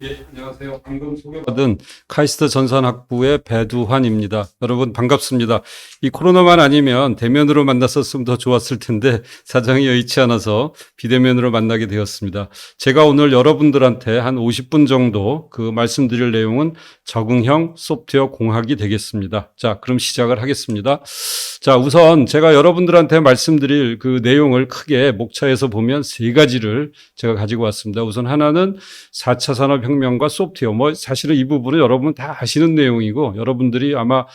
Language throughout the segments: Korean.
예, 안녕하세요. 방금 소개받은 카이스트 전산학부의 배두환입니다. 여러분 반갑습니다. 이 코로나만 아니면 대면으로 만났었으면 더 좋았을 텐데 사정이 여의치 않아서 비대면으로 만나게 되었습니다. 제가 오늘 여러분들한테 한 50분 정도 말씀드릴 내용은 적응형 소프트웨어 공학이 되겠습니다. 자, 그럼 시작을 하겠습니다. 자, 우선 제가 여러분들한테 말씀드릴 그 내용을 크게 목차에서 보면 세 가지를 제가 가지고 왔습니다. 우선 하나는 4차 산업혁명과 소프트웨어. 사실은 이 부분은 여러분 다 아시는 내용이고 여러분들이 아마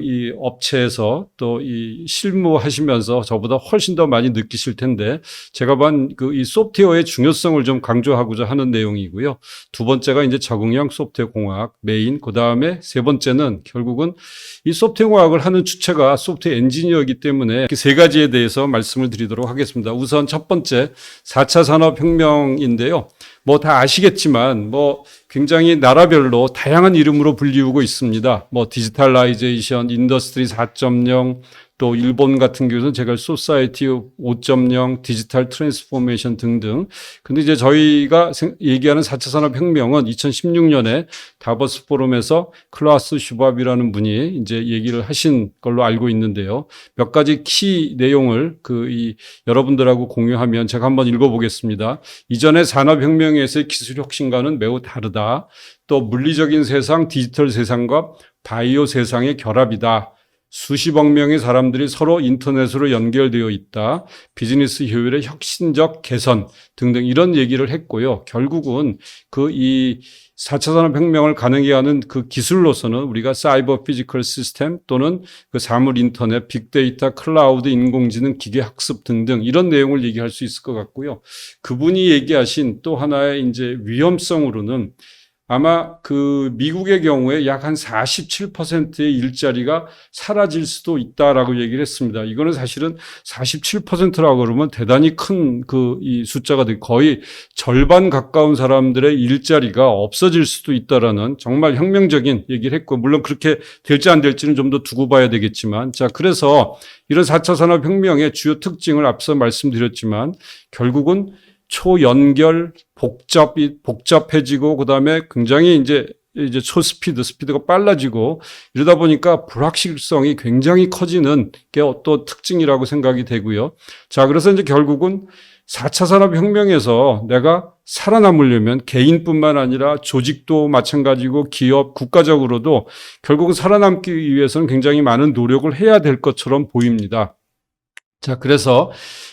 이 업체에서 또 이 실무하시면서 저보다 훨씬 더 많이 느끼실 텐데 제가 본 이 소프트웨어의 중요성을 좀 강조하고자 하는 내용이고요. 두 번째가 이제 적응형 소프트웨어 공학 메인, 그 다음에 세 번째는 결국은 이 소프트웨어 공학을 하는 주체가 소프트웨어 엔지니어이기 때문에 세 가지에 대해서 말씀을 드리도록 하겠습니다. 우선 첫 번째 4차 산업혁명인데요. 다 아시겠지만 굉장히 나라별로 다양한 이름으로 불리우고 있습니다. 디지털라이제이션, 인더스트리 4.0, 또 일본 같은 경우는 제가 소사이티 5.0, 디지털 트랜스포메이션 등등. 근데 이제 저희가 얘기하는 4차 산업혁명은 2016년에 다보스 포럼에서 클라우스 슈밥이라는 분이 이제 얘기를 하신 걸로 알고 있는데요. 몇 가지 키 내용을 여러분들하고 공유하면 제가 한번 읽어보겠습니다. 이전의 산업혁명에서의 기술 혁신과는 매우 다르다. 또 물리적인 세상, 디지털 세상과 바이오 세상의 결합이다. 수십억 명의 사람들이 서로 인터넷으로 연결되어 있다. 비즈니스 효율의 혁신적 개선 등등 이런 얘기를 했고요. 결국은 이 4차 산업혁명을 가능하게 하는 그 기술로서는 우리가 사이버 피지컬 시스템 또는 사물 인터넷, 빅데이터, 클라우드, 인공지능, 기계학습 등등 이런 내용을 얘기할 수 있을 것 같고요. 그분이 얘기하신 또 하나의 이제 위험성으로는 아마 미국의 경우에 약 한 47%의 일자리가 사라질 수도 있다라고 얘기를 했습니다. 이거는 사실은 47%라고 그러면 대단히 큰 이 숫자가 되고 거의 절반 가까운 사람들의 일자리가 없어질 수도 있다라는 정말 혁명적인 얘기를 했고, 물론 그렇게 될지 안 될지는 좀 더 두고 봐야 되겠지만, 자, 그래서 이런 4차 산업혁명의 주요 특징을 앞서 말씀드렸지만 결국은 초연결, 복잡해지고, 그 다음에 굉장히 이제 스피드가 빨라지고 이러다 보니까 불확실성이 굉장히 커지는 게 또 특징이라고 생각이 되고요. 자, 그래서 이제 결국은 4차 산업혁명에서 내가 살아남으려면 개인뿐만 아니라 조직도 마찬가지고 기업, 국가적으로도 결국은 살아남기 위해서는 굉장히 많은 노력을 해야 될 것처럼 보입니다. 자, 그래서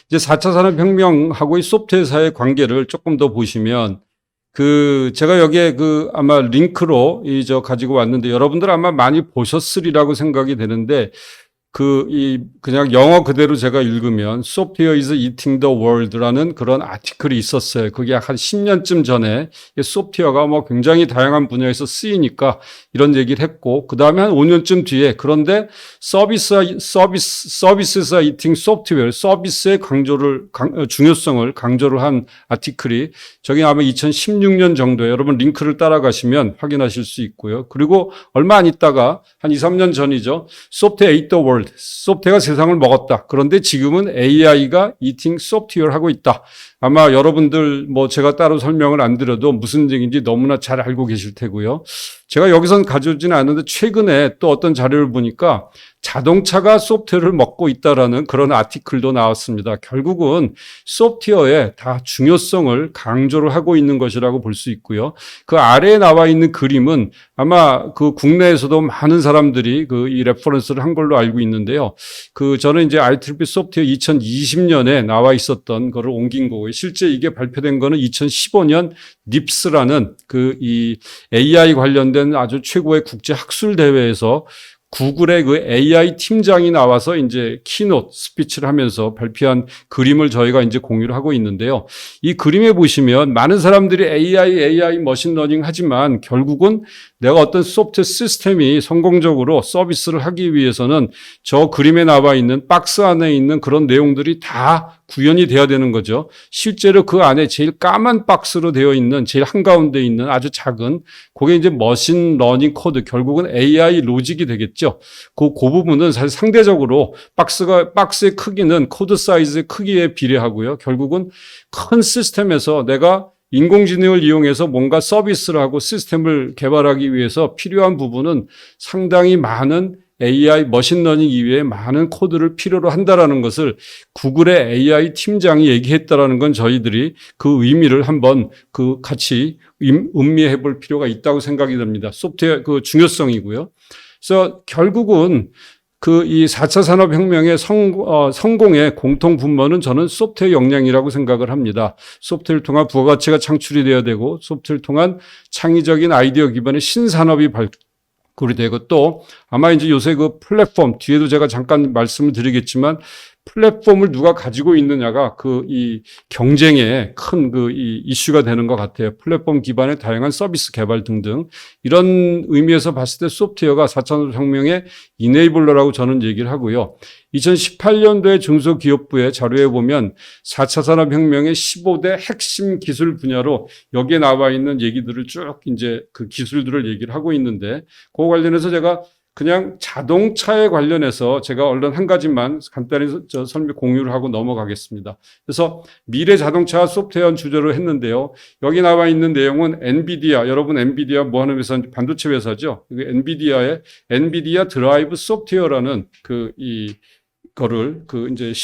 이제 4차 산업혁명하고 이 소프트웨어사의 관계를 조금 더 보시면 제가 여기에 아마 링크로 가지고 왔는데 여러분들 아마 많이 보셨으리라고 생각이 되는데 그냥 영어 그대로 제가 읽으면 Software is eating the world라는 그런 아티클이 있었어요. 그게 약 한 10년쯤 전에 소프트웨어가 굉장히 다양한 분야에서 쓰이니까 이런 얘기를 했고, 그 다음에 한 5년쯤 뒤에 그런데 Services are eating software, 서비스의 중요성을 강조를 한 아티클이 저기 아마 2016년 정도에 여러분 링크를 따라가시면 확인하실 수 있고요. 그리고 얼마 안 있다가 한 2, 3년 전이죠. Software ate the world. 소프트웨어가 세상을 먹었다. 그런데 지금은 AI가 eating software 하고 있다. 아마 여러분들 제가 따로 설명을 안 드려도 무슨 얘기인지 너무나 잘 알고 계실 테고요. 제가 여기선 가져오지는 않는데 최근에 또 어떤 자료를 보니까 자동차가 소프트웨어를 먹고 있다라는 그런 아티클도 나왔습니다. 결국은 소프트웨어의 다 중요성을 강조를 하고 있는 것이라고 볼 수 있고요. 그 아래에 나와 있는 그림은 아마 국내에서도 많은 사람들이 이 레퍼런스를 한 걸로 알고 있는데요. 저는 이제 IEEE 소프트웨어 2020년에 나와 있었던 거를 옮긴 거고요. 실제 이게 발표된 거는 2015년 닙스라는 이 AI 관련된 아주 최고의 국제 학술 대회에서 구글의 AI 팀장이 나와서 이제 키노트 스피치를 하면서 발표한 그림을 저희가 이제 공유를 하고 있는데요. 이 그림에 보시면 많은 사람들이 AI 머신러닝 하지만 결국은 내가 어떤 소프트웨어 시스템이 성공적으로 서비스를 하기 위해서는 저 그림에 나와 있는 박스 안에 있는 그런 내용들이 다 구현이 돼야 되는 거죠. 실제로 그 안에 제일 까만 박스로 되어 있는 제일 한가운데 있는 아주 작은 그게 이제 머신 러닝 코드, 결국은 AI 로직이 되겠죠. 그 부분은 사실 상대적으로 박스의 크기는 코드 사이즈의 크기에 비례하고요. 결국은 큰 시스템에서 내가 인공지능을 이용해서 뭔가 서비스를 하고 시스템을 개발하기 위해서 필요한 부분은 상당히 많은 AI, 머신러닝 이외에 많은 코드를 필요로 한다라는 것을 구글의 AI 팀장이 얘기했다라는 건 저희들이 그 의미를 한번 같이 음미해 볼 필요가 있다고 생각이 듭니다. 소프트웨어 그 중요성이고요. 그래서 결국은 이 4차 산업혁명의 성공의 공통 분모는 저는 소프트웨어 역량이라고 생각을 합니다. 소프트웨어를 통한 부가가치가 창출이 되어야 되고, 소프트웨어를 통한 창의적인 아이디어 기반의 신산업이 발굴이 되고, 또 아마 이제 요새 그 플랫폼, 뒤에도 제가 잠깐 말씀을 드리겠지만, 플랫폼을 누가 가지고 있느냐가 이 경쟁의 큰 이 이슈가 되는 것 같아요. 플랫폼 기반의 다양한 서비스 개발 등등. 이런 의미에서 봤을 때 소프트웨어가 4차 산업혁명의 이네이블러라고 저는 얘기를 하고요. 2018년도에 중소기업부의 자료에 보면 4차 산업혁명의 15대 핵심 기술 분야로 여기에 나와 있는 얘기들을 쭉 이제 그 기술들을 얘기를 하고 있는데, 그거 관련해서 제가 그냥 자동차에 관련해서 제가 얼른 한 가지만 간단히 설명 공유를 하고 넘어가겠습니다. 그래서 미래 자동차 소프트웨어 주제로 했는데요. 여기 나와 있는 내용은 엔비디아, 여러분 엔비디아 뭐 하는 회사, 반도체 회사죠. 엔비디아의 엔비디아 드라이브 소프트웨어라는 거를 이제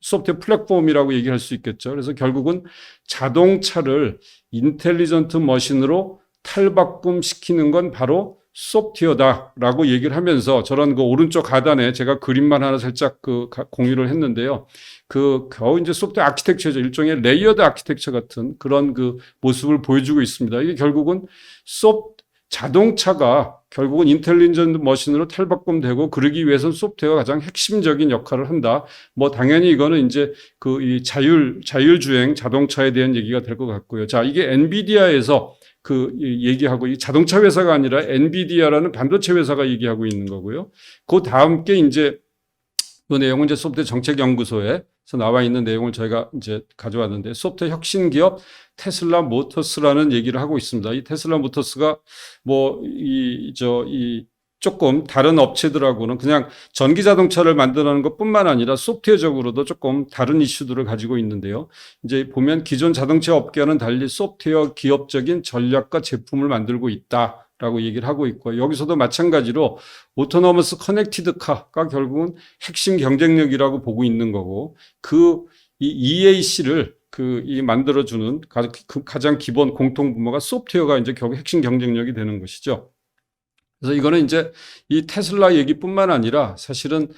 소프트웨어 플랫폼이라고 얘기할 수 있겠죠. 그래서 결국은 자동차를 인텔리전트 머신으로 탈바꿈시키는 건 바로 소프트웨어다라고 얘기를 하면서 저런 그 오른쪽 하단에 제가 그림만 하나 살짝 공유를 했는데요. 겨우 이제 소프트웨어 아키텍처죠. 일종의 레이어드 아키텍처 같은 그런 모습을 보여주고 있습니다. 이게 결국은 자동차가 결국은 인텔리전트 머신으로 탈바꿈되고 그러기 위해서는 소프트웨어가 가장 핵심적인 역할을 한다. 뭐 당연히 이거는 이제 이 자율주행 자동차에 대한 얘기가 될 것 같고요. 자, 이게 엔비디아에서 얘기하고 이 자동차 회사가 아니라 엔비디아라는 반도체 회사가 얘기하고 있는 거고요. 그 다음 게 이제 그 내용은 이제 소프트웨어 정책연구소에서 나와 있는 내용을 저희가 이제 가져왔는데, 소프트웨어 혁신 기업 테슬라 모터스라는 얘기를 하고 있습니다. 이 테슬라 모터스가 조금 다른 업체들하고는 그냥 전기 자동차를 만드는 것뿐만 아니라 소프트웨어적으로도 조금 다른 이슈들을 가지고 있는데요. 이제 보면 기존 자동차 업계와는 달리 소프트웨어 기업적인 전략과 제품을 만들고 있다라고 얘기를 하고 있고, 여기서도 마찬가지로 오토노머스 커넥티드 카가 결국은 핵심 경쟁력이라고 보고 있는 거고, 이 EAC를 만들어주는 가장 기본 공통 분모가 소프트웨어가 이제 결국 핵심 경쟁력이 되는 것이죠. 그래서 이거는 이제 이 테슬라 얘기뿐만 아니라 사실은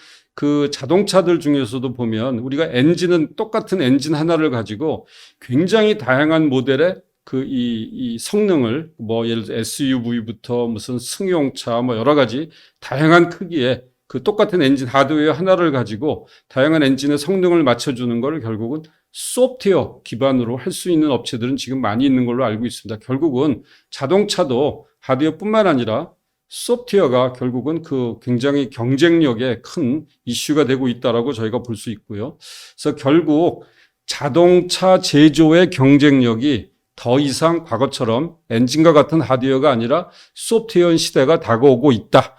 자동차들 중에서도 보면 우리가 엔진은 똑같은 엔진 하나를 가지고 굉장히 다양한 모델의 이 성능을 예를 들어 SUV부터 무슨 승용차 여러 가지 다양한 크기의 똑같은 엔진 하드웨어 하나를 가지고 다양한 엔진의 성능을 맞춰주는 걸 결국은 소프트웨어 기반으로 할 수 있는 업체들은 지금 많이 있는 걸로 알고 있습니다. 결국은 자동차도 하드웨어뿐만 아니라 소프트웨어가 결국은 굉장히 경쟁력에 큰 이슈가 되고 있다라고 저희가 볼 수 있고요. 그래서 결국 자동차 제조의 경쟁력이 더 이상 과거처럼 엔진과 같은 하드웨어가 아니라 소프트웨어 시대가 다가오고 있다.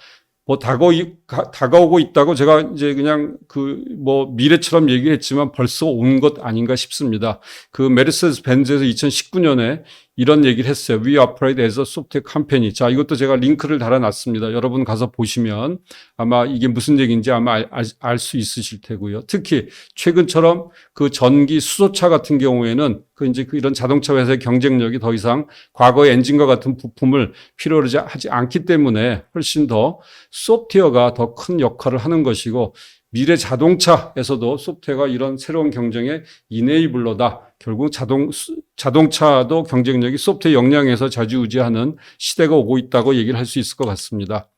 다가오고 있다고 제가 이제 그냥 미래처럼 얘기했지만 벌써 온 것 아닌가 싶습니다. 메르세데스 벤츠에서 2019년에 이런 얘기를 했어요. We operate as a software company. 자, 이것도 제가 링크를 달아놨습니다. 여러분 가서 보시면 아마 이게 무슨 얘기인지 아마 알 수 있으실 테고요. 특히 최근처럼 전기 수소차 같은 경우에는 이런 자동차 회사의 경쟁력이 더 이상 과거의 엔진과 같은 부품을 필요로 하지 않기 때문에 훨씬 더 소프트웨어가 더 큰 역할을 하는 것이고, 미래 자동차에서도 소프트웨어가 이런 새로운 경쟁의 이네이블러다. 결국 자동차도 경쟁력이 소프트웨어 역량에서 좌지우지하는 시대가 오고 있다고 얘기를 할 수 있을 것 같습니다.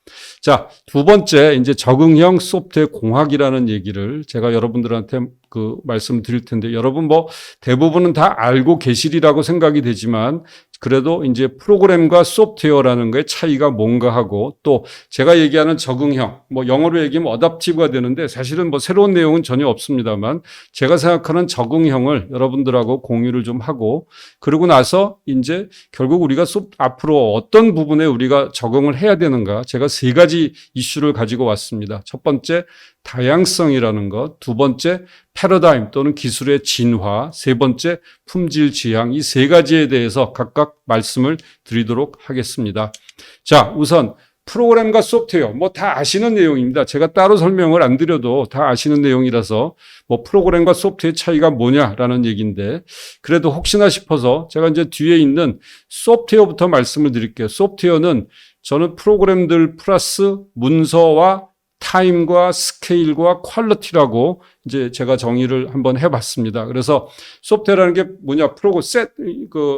자, 두 번째 이제 적응형 소프트웨어 공학이라는 얘기를 제가 여러분들한테 말씀드릴 텐데, 여러분 대부분은 다 알고 계시리라고 생각이 되지만 그래도 이제 프로그램과 소프트웨어라는 거의 차이가 뭔가 하고, 또 제가 얘기하는 적응형, 영어로 얘기하면 어댑티브가 되는데 사실은 새로운 내용은 전혀 없습니다만 제가 생각하는 적응형을 여러분들하고 분들하고 공유를 좀 하고, 그러고 나서 이제 결국 우리가 앞으로 어떤 부분에 우리가 적용을 해야 되는가, 제가 세 가지 이슈를 가지고 왔습니다. 첫 번째, 다양성이라는 것, 두 번째, 패러다임 또는 기술의 진화, 세 번째, 품질 지향, 이 세 가지에 대해서 각각 말씀을 드리도록 하겠습니다. 자, 우선 프로그램과 소프트웨어, 뭐 다 아시는 내용입니다. 제가 따로 설명을 안 드려도 다 아시는 내용이라서 뭐 프로그램과 소프트웨어 차이가 뭐냐라는 얘기인데, 그래도 혹시나 싶어서 제가 이제 뒤에 있는 소프트웨어부터 말씀을 드릴게요. 소프트웨어는 저는 프로그램들 플러스 문서와 타임과 스케일과 퀄리티라고 이제 제가 정의를 한번 해봤습니다. 그래서 소프트웨어라는 게 뭐냐,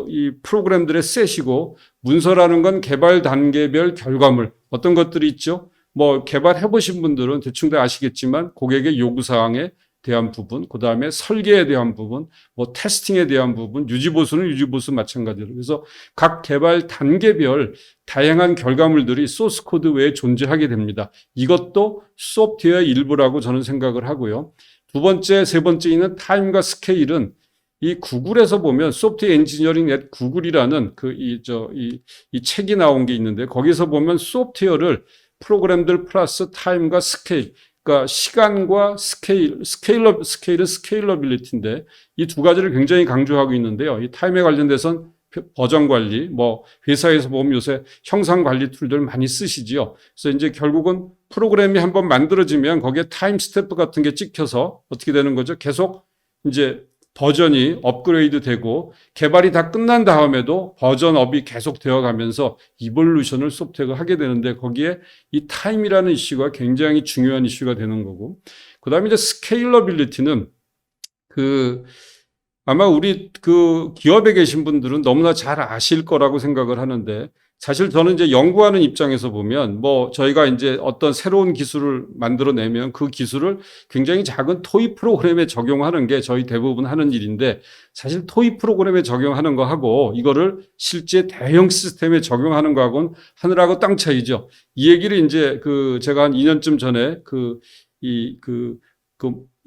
이 프로그램들의 셋이고, 문서라는 건 개발 단계별 결과물, 어떤 것들이 있죠. 뭐 개발해 보신 분들은 대충 다 아시겠지만 고객의 요구사항에 대한 부분, 그 다음에 설계에 대한 부분, 뭐 테스팅에 대한 부분, 유지보수는 유지보수 마찬가지로. 그래서 각 개발 단계별 다양한 결과물들이 소스 코드 외에 존재하게 됩니다. 이것도 소프트웨어의 일부라고 저는 생각을 하고요. 두 번째, 세 번째 있는 타임과 스케일은 이 구글에서 보면 소프트웨어 엔지니어링 앳 구글이라는 이 책이 나온 게 있는데, 거기서 보면 소프트웨어를 프로그램들 플러스 타임과 스케일, 그러니까 시간과 스케일은 스케일러빌리티인데 이 두 가지를 굉장히 강조하고 있는데요. 이 타임에 관련돼서는 버전 관리, 뭐 회사에서 보면 요새 형상 관리 툴들 많이 쓰시지요. 그래서 이제 결국은 프로그램이 한번 만들어지면 거기에 타임 스탬프 같은 게 찍혀서 어떻게 되는 거죠? 계속 이제 버전이 업그레이드 되고 개발이 다 끝난 다음에도 버전업이 계속 되어 가면서 이볼루션을 소프트웨어가 하게 되는데, 거기에 이 타임이라는 이슈가 굉장히 중요한 이슈가 되는 거고, 그 다음에 이제 스케일러빌리티는 아마 우리 기업에 계신 분들은 너무나 잘 아실 거라고 생각을 하는데, 사실 저는 이제 연구하는 입장에서 보면 뭐 저희가 이제 어떤 새로운 기술을 만들어내면 그 기술을 굉장히 작은 토이 프로그램에 적용하는 게 저희 대부분 하는 일인데, 사실 토이 프로그램에 적용하는 거하고 이거를 실제 대형 시스템에 적용하는 거하고는 하늘하고 땅 차이죠. 이 얘기를 이제 제가 한 2년쯤 전에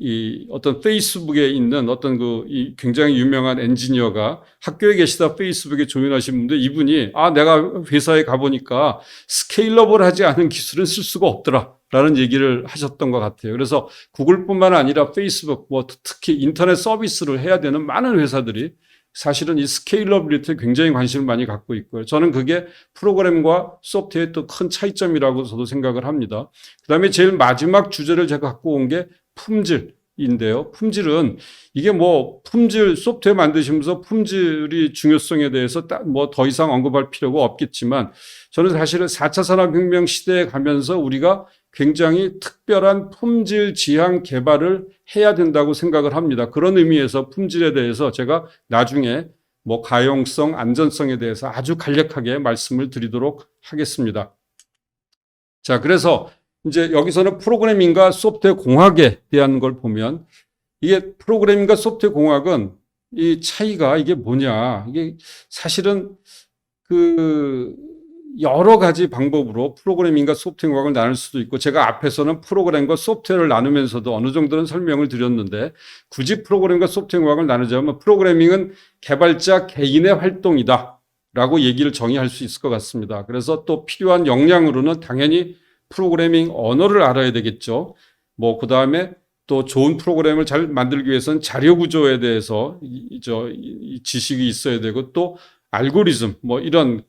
이 어떤 페이스북에 있는 어떤 이 굉장히 유명한 엔지니어가 학교에 계시다 페이스북에 조인하신 분들, 이분이 내가 회사에 가보니까 스케일러블하지 않은 기술은 쓸 수가 없더라 라는 얘기를 하셨던 것 같아요. 그래서 구글뿐만 아니라 페이스북, 뭐 특히 인터넷 서비스를 해야 되는 많은 회사들이 사실은 이 스케일러빌리티에 굉장히 관심을 많이 갖고 있고요. 저는 그게 프로그램과 소프트웨어의 또 큰 차이점이라고 저도 생각을 합니다. 그 다음에 제일 마지막 주제를 제가 갖고 온 게 품질인데요. 품질은 이게 뭐 소프트웨어 만드시면서 품질이 중요성에 대해서 뭐 더 이상 언급할 필요가 없겠지만, 저는 사실은 4차 산업혁명 시대에 가면서 우리가 굉장히 특별한 품질 지향 개발을 해야 된다고 생각을 합니다. 그런 의미에서 품질에 대해서 제가 나중에 뭐 가용성, 안전성에 대해서 아주 간략하게 말씀을 드리도록 하겠습니다. 자, 그래서 이제 여기서는 프로그래밍과 소프트웨어 공학에 대한 걸 보면, 이게 프로그래밍과 소프트웨어 공학은 이 차이가 이게 뭐냐, 이게 사실은 여러 가지 방법으로 프로그래밍과 소프트웨어 공학을 나눌 수도 있고, 제가 앞에서는 프로그램과 소프트웨어를 나누면서도 어느 정도는 설명을 드렸는데, 굳이 프로그램과 소프트웨어 공학을 나누자면 프로그래밍은 개발자 개인의 활동이다 라고 얘기를 정의할 수 있을 것 같습니다. 그래서 또 필요한 역량으로는 당연히 프로그래밍 언어를 알아야 되겠죠. 뭐 그 다음에 또 좋은 프로그램을 잘 만들기 위해서는 자료 구조에 대해서 이 지식이 있어야 되고, 또 알고리즘 뭐 이런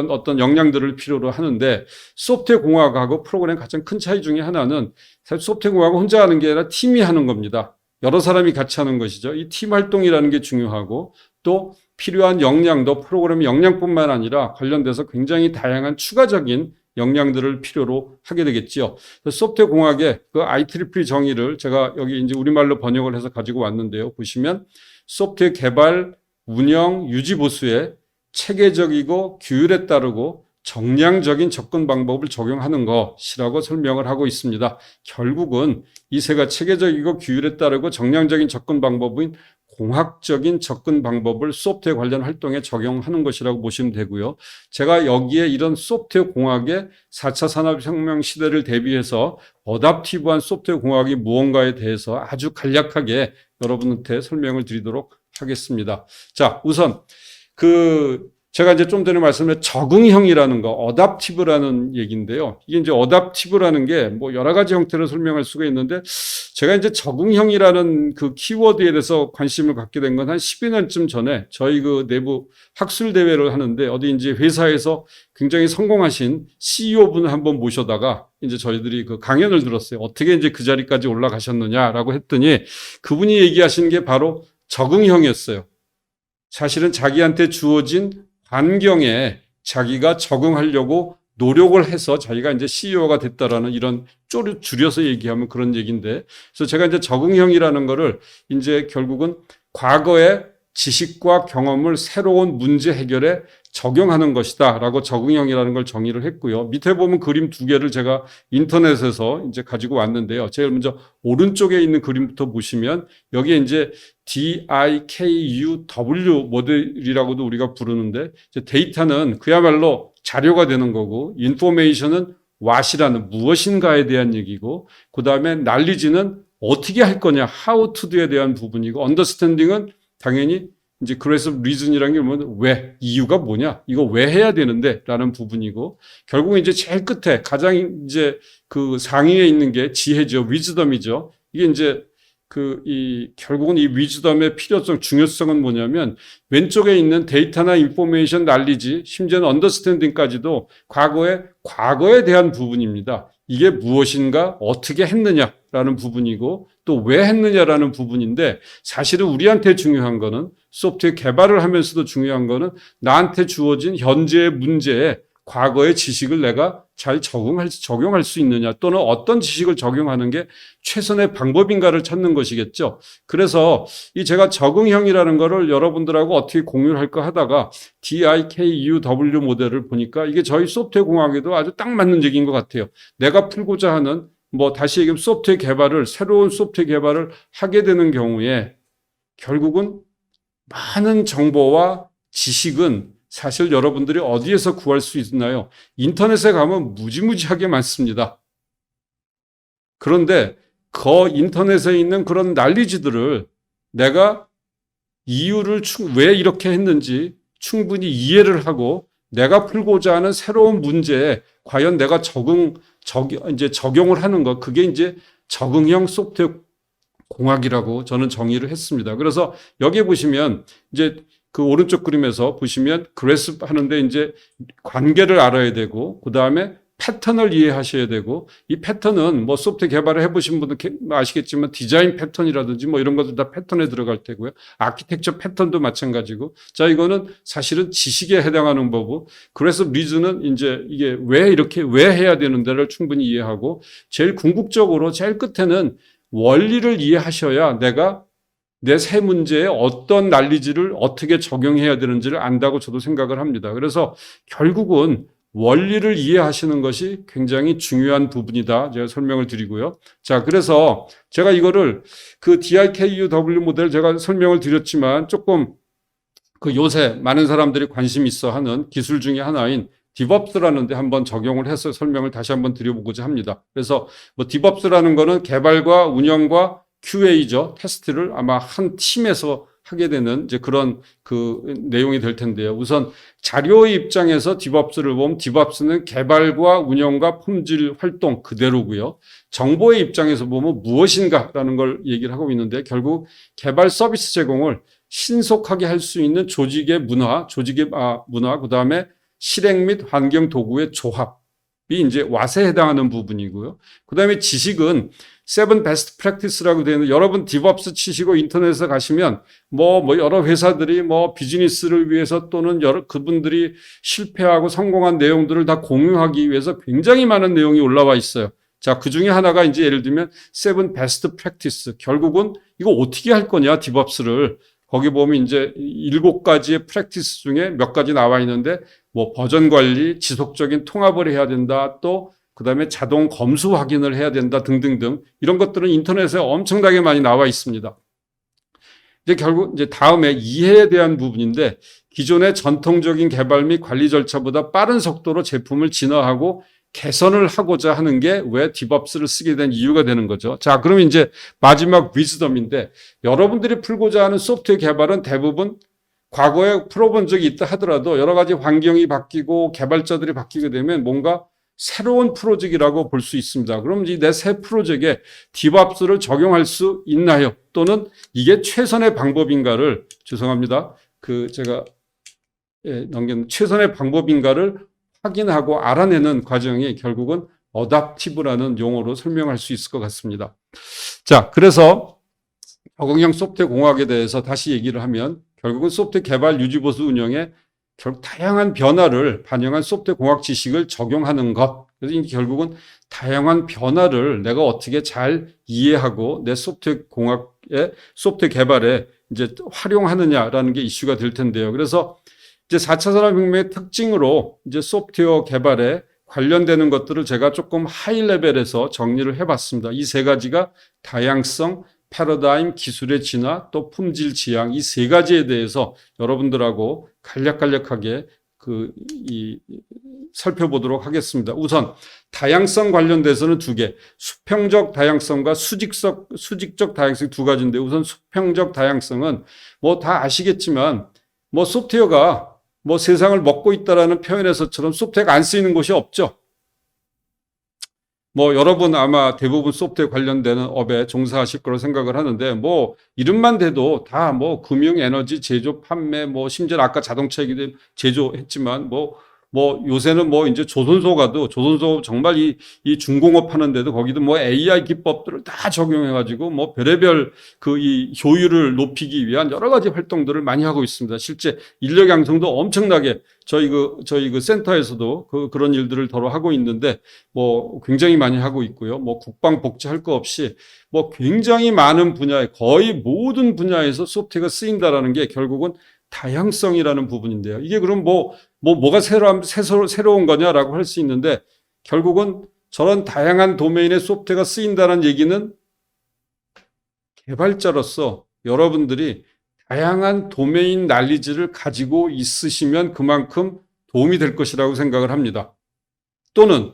어떤 역량들을 필요로 하는데, 소프트웨어 공학하고 프로그램 가장 큰 차이 중에 하나는, 사실 소프트웨어 공학은 혼자 하는 게 아니라 팀이 하는 겁니다. 여러 사람이 같이 하는 것이죠. 이 팀 활동이라는 게 중요하고, 또 필요한 역량도 프로그램 역량뿐만 아니라 관련돼서 굉장히 다양한 추가적인 역량들을 필요로 하게 되겠지요. 소프트웨어 공학의 IEEE 정의를 제가 여기 이제 우리말로 번역을 해서 가지고 왔는데요. 보시면 소프트웨어 개발, 운영, 유지 보수에 체계적이고 규율에 따르고 정량적인 접근 방법을 적용하는 것이라고 설명을 하고 있습니다. 결국은 이 세 가지 체계적이고 규율에 따르고 정량적인 접근 방법인 공학적인 접근 방법을 소프트웨어 관련 활동에 적용하는 것이라고 보시면 되고요. 제가 여기에 이런 소프트웨어 공학의 4차 산업혁명 시대를 대비해서 어답티브한 소프트웨어 공학이 무언가에 대해서 아주 간략하게 여러분한테 설명을 드리도록 하겠습니다. 자, 우선 제가 이제 좀 전에 말씀드린 적응형이라는 거, 어답티브라는 얘기인데요. 이게 이제 어답티브라는 게 뭐 여러 가지 형태로 설명할 수가 있는데, 제가 이제 적응형이라는 그 키워드에 대해서 관심을 갖게 된 건 한 12년쯤 전에 저희 그 내부 학술 대회를 하는데, 어디 이제 회사에서 굉장히 성공하신 CEO 분을 한번 모셔다가 이제 저희들이 그 강연을 들었어요. 어떻게 이제 그 자리까지 올라가셨느냐라고 했더니 그분이 얘기하신 게 바로 적응형이었어요. 사실은 자기한테 주어진 환경에 자기가 적응하려고 노력을 해서 자기가 이제 CEO가 됐다라는 이런 줄여서 얘기하면 그런 얘기인데, 그래서 제가 이제 적응형이라는 거를 이제 결국은 과거의 지식과 경험을 새로운 문제 해결에 적용하는 것이다라고 적응형이라는 걸 정의를 했고요. 밑에 보면 그림 두 개를 제가 인터넷에서 이제 가지고 왔는데요. 제일 먼저 오른쪽에 있는 그림부터 보시면 여기에 이제 DIKUW 모델이라고도 우리가 부르는데, 이제 데이터는 그야말로 자료가 되는 거고, 인포메이션은 what이라는 무엇인가에 대한 얘기고, 그 다음에 knowledge는 어떻게 할 거냐, how to do에 대한 부분이고, understanding은 당연히 이제 그래서 reason이라는 게 뭐냐면 왜, 이유가 뭐냐, 이거 왜 해야 되는데 라는 부분이고, 결국은 이제 제일 끝에 가장 이제 그 상위에 있는 게 지혜죠. wisdom이죠. 이게 이제 결국은 이 위즈덤의 필요성, 중요성은 뭐냐면 왼쪽에 있는 데이터나 인포메이션, 날리지, 심지어는 언더스탠딩까지도 과거에 대한 부분입니다. 이게 무엇인가, 어떻게 했느냐라는 부분이고 또 왜 했느냐라는 부분인데, 사실은 우리한테 중요한 거는, 소프트웨어 개발을 하면서도 중요한 거는 나한테 주어진 현재의 문제에 과거의 지식을 내가 잘 적용할 수 있느냐, 또는 어떤 지식을 적용하는 게 최선의 방법인가를 찾는 것이겠죠. 그래서 제가 적응형이라는 거를 여러분들하고 어떻게 공유를 할까 하다가 DIKUW 모델을 보니까 이게 저희 소프트웨어 공학에도 아주 딱 맞는 얘기인 것 같아요. 내가 풀고자 하는 다시 얘기하면 새로운 소프트웨어 개발을 하게 되는 경우에 결국은 많은 정보와 지식은 사실 여러분들이 어디에서 구할 수 있나요? 인터넷에 가면 무지무지하게 많습니다. 그런데 그 인터넷에 있는 그런 난리지들을 내가 이유를 왜 이렇게 했는지 충분히 이해를 하고 내가 풀고자 하는 새로운 문제에 과연 내가 적용을 하는 것, 그게 이제 적응형 소프트웨어 공학이라고 저는 정의를 했습니다. 그래서 여기 보시면 이제 그 오른쪽 그림에서 보시면 그래스프 하는데 이제 관계를 알아야 되고, 그 다음에 패턴을 이해하셔야 되고, 이 패턴은 소프트웨어 개발을 해보신 분들 아시겠지만 디자인 패턴이라든지 이런 것들 다 패턴에 들어갈 테고요. 아키텍처 패턴도 마찬가지고. 자, 이거는 사실은 지식에 해당하는 거고, 그래서 리즈는 이제 이게 왜 해야 되는데를 충분히 이해하고, 제일 궁극적으로 제일 끝에는 원리를 이해하셔야 내가 내 새 문제에 어떤 난리지를 어떻게 적용해야 되는지를 안다고 저도 생각을 합니다. 그래서 결국은 원리를 이해하시는 것이 굉장히 중요한 부분이다, 제가 설명을 드리고요. 자, 그래서 제가 이거를 그 DIKUW 모델 제가 설명을 드렸지만 조금 요새 많은 사람들이 관심 있어 하는 기술 중에 하나인 디버프스라는 데 한번 적용을 해서 설명을 다시 한번 드려보고자 합니다. 그래서 디버프스라는 거는 개발과 운영과 QA죠. 테스트를 아마 한 팀에서 하게 되는 이제 그런 내용이 될 텐데요. 우선 자료의 입장에서 디버프스를 보면 디버프스는 개발과 운영과 품질 활동 그대로고요. 정보의 입장에서 보면 무엇인가라는 걸 얘기를 하고 있는데, 결국 개발 서비스 제공을 신속하게 할 수 있는 조직의 문화, 그 다음에 실행 및 환경 도구의 조합이 이제 왓에 해당하는 부분이고요. 그 다음에 지식은 세븐 베스트 프랙티스라고 되어 있는, 여러분 디버프스 치시고 인터넷에 가시면 여러 회사들이 비즈니스를 위해서 또는 그분들이 실패하고 성공한 내용들을 다 공유하기 위해서 굉장히 많은 내용이 올라와 있어요. 자, 그 중에 하나가 이제 예를 들면 세븐 베스트 프랙티스. 결국은 이거 어떻게 할 거냐, 디버프스를. 거기 보면 이제 7가지의 프랙티스 중에 몇 가지 나와 있는데, 버전 관리, 지속적인 통합을 해야 된다, 또 그다음에 자동 검수 확인을 해야 된다 등등등, 이런 것들은 인터넷에 엄청나게 많이 나와 있습니다. 이제 결국 이제 다음에 이해에 대한 부분인데 기존의 전통적인 개발 및 관리 절차보다 빠른 속도로 제품을 진화하고 개선을 하고자 하는 게 왜 디밥스를 쓰게 된 이유가 되는 거죠. 자, 그러면 이제 마지막 위즈덤인데 여러분들이 풀고자 하는 소프트웨어 개발은 대부분 과거에 풀어본 적이 있다 하더라도 여러 가지 환경이 바뀌고 개발자들이 바뀌게 되면 뭔가 새로운 프로젝트라고 볼 수 있습니다. 그럼 이 내 새 프로젝트에 디밥스를 적용할 수 있나요? 또는 이게 최선의 방법인가를 죄송합니다. 제가 넘긴 최선의 방법인가를 확인하고 알아내는 과정이 결국은 어답티브라는 용어로 설명할 수 있을 것 같습니다. 자, 그래서 적응형 소프트웨어 공학에 대해서 다시 얘기를 하면 결국은 소프트웨어 개발 유지보수 운영에 다양한 변화를 반영한 소프트웨어 공학 지식을 적용하는 것. 그래서 결국은 다양한 변화를 내가 어떻게 잘 이해하고 내 소프트웨어 공학의 소프트웨어 개발에 이제 활용하느냐라는 게 이슈가 될 텐데요. 그래서 이제 4차 산업혁명의 특징으로 이제 소프트웨어 개발에 관련되는 것들을 제가 조금 하이 레벨에서 정리를 해봤습니다. 이 세 가지가 다양성, 패러다임, 기술의 진화, 또 품질 지향 이 세 가지에 대해서 여러분들하고 간략하게 살펴보도록 하겠습니다. 우선 다양성 관련돼서는 두 개, 수평적 다양성과 수직적 다양성 두 가지인데 우선 수평적 다양성은 뭐 다 아시겠지만 뭐 소프트웨어가 뭐 세상을 먹고 있다라는 표현에서처럼 소프트웨어가 안 쓰이는 곳이 없죠. 뭐 여러분 아마 대부분 소프트웨어 관련되는 업에 종사하실 거로 생각을 하는데 뭐 이름만 대도 다 뭐 금융, 에너지, 제조, 판매 뭐 심지어 아까 자동차 얘기도 제조했지만 뭐 요새는 뭐 이제 조선소 가도 조선소 정말 이 중공업 하는데도 거기도 뭐 AI 기법들을 다 적용해가지고 뭐 별의별 이 효율을 높이기 위한 여러 가지 활동들을 많이 하고 있습니다. 실제 인력 양성도 엄청나게 저희 센터에서도 그런 일들을 더러 하고 있는데 뭐 굉장히 많이 하고 있고요. 뭐 국방 복지 할 거 없이 뭐 굉장히 많은 분야에 거의 모든 분야에서 소프트웨어가 쓰인다라는 게 결국은 다양성이라는 부분인데요. 이게 그럼 뭐가 새로운 거냐라고 할 수 있는데 결국은 저런 다양한 도메인의 소프트웨어가 쓰인다는 얘기는 개발자로서 여러분들이 다양한 도메인 난리지를 가지고 있으시면 그만큼 도움이 될 것이라고 생각을 합니다. 또는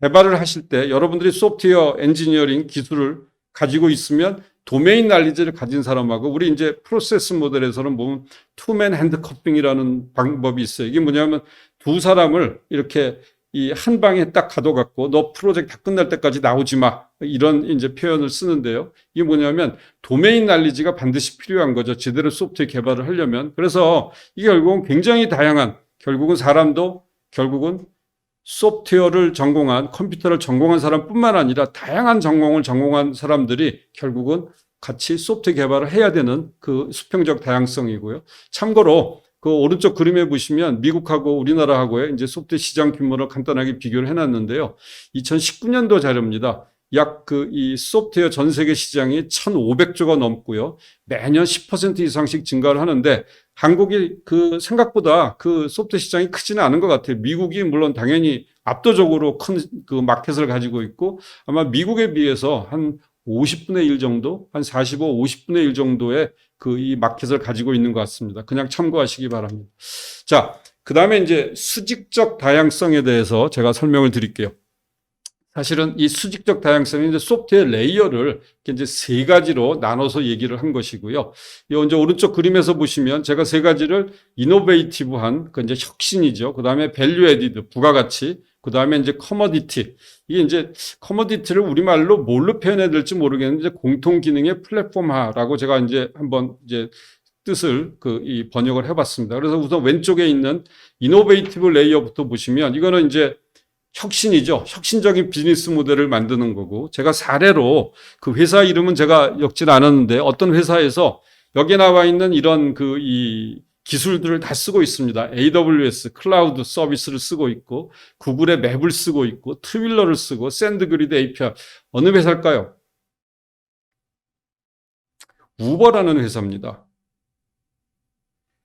개발을 하실 때 여러분들이 소프트웨어 엔지니어링 기술을 가지고 있으면 도메인 난리지를 가진 사람하고 우리 이제 프로세스 모델에서는 보면 투맨 핸드커핑이라는 방법이 있어요. 이게 뭐냐면 두 사람을 이렇게 이 한 방에 딱 가둬갖고 너 프로젝트 다 끝날 때까지 나오지 마 이런 이제 표현을 쓰는데요. 이게 뭐냐면 도메인 난리지가 반드시 필요한 거죠. 제대로 소프트웨어 개발을 하려면. 그래서 이게 결국은 굉장히 다양한 결국은 사람도 결국은 소프트웨어를 전공한 컴퓨터를 전공한 사람뿐만 아니라 다양한 전공을 전공한 사람들이 결국은 같이 소프트웨어 개발을 해야 되는 그 수평적 다양성이고요. 참고로 그 오른쪽 그림에 보시면 미국하고 우리나라하고의 이제 소프트웨어 시장 규모를 간단하게 비교를 해놨는데요. 2019년도 자료입니다. 약 이 소프트웨어 전 세계 시장이 1,500조가 넘고요. 매년 10% 이상씩 증가를 하는데 한국이 생각보다 소프트웨어 시장이 크지는 않은 것 같아요. 미국이 물론 당연히 압도적으로 큰 마켓을 가지고 있고 아마 미국에 비해서 한 50분의 1 정도, 한 45, 50분의 1 정도의 이 마켓을 가지고 있는 것 같습니다. 그냥 참고하시기 바랍니다. 자, 그 다음에 이제 수직적 다양성에 대해서 제가 설명을 드릴게요. 사실은 이 수직적 다양성은 이제 소프트웨어 레이어를 이제 세 가지로 나눠서 얘기를 한 것이고요. 이 이제 오른쪽 그림에서 보시면 제가 세 가지를 이노베이티브한 이제 혁신이죠. 그 다음에 밸류 에디드 부가가치, 그 다음에 이제 커머디티. 이게 이제 커머디티를 우리말로 뭘로 표현해야 될지 모르겠는데 공통 기능의 플랫폼화라고 제가 이제 한번 이제 뜻을 이 번역을 해봤습니다. 그래서 우선 왼쪽에 있는 이노베이티브 레이어부터 보시면 이거는 이제 혁신이죠. 혁신적인 비즈니스 모델을 만드는 거고 제가 사례로 그 회사 이름은 제가 적진 않았는데 어떤 회사에서 여기 나와 있는 이런 이 기술들을 다 쓰고 있습니다. AWS 클라우드 서비스를 쓰고 있고 구글의 맵을 쓰고 있고 트윌러를 쓰고 샌드그리드 API 어느 회사일까요? 우버라는 회사입니다.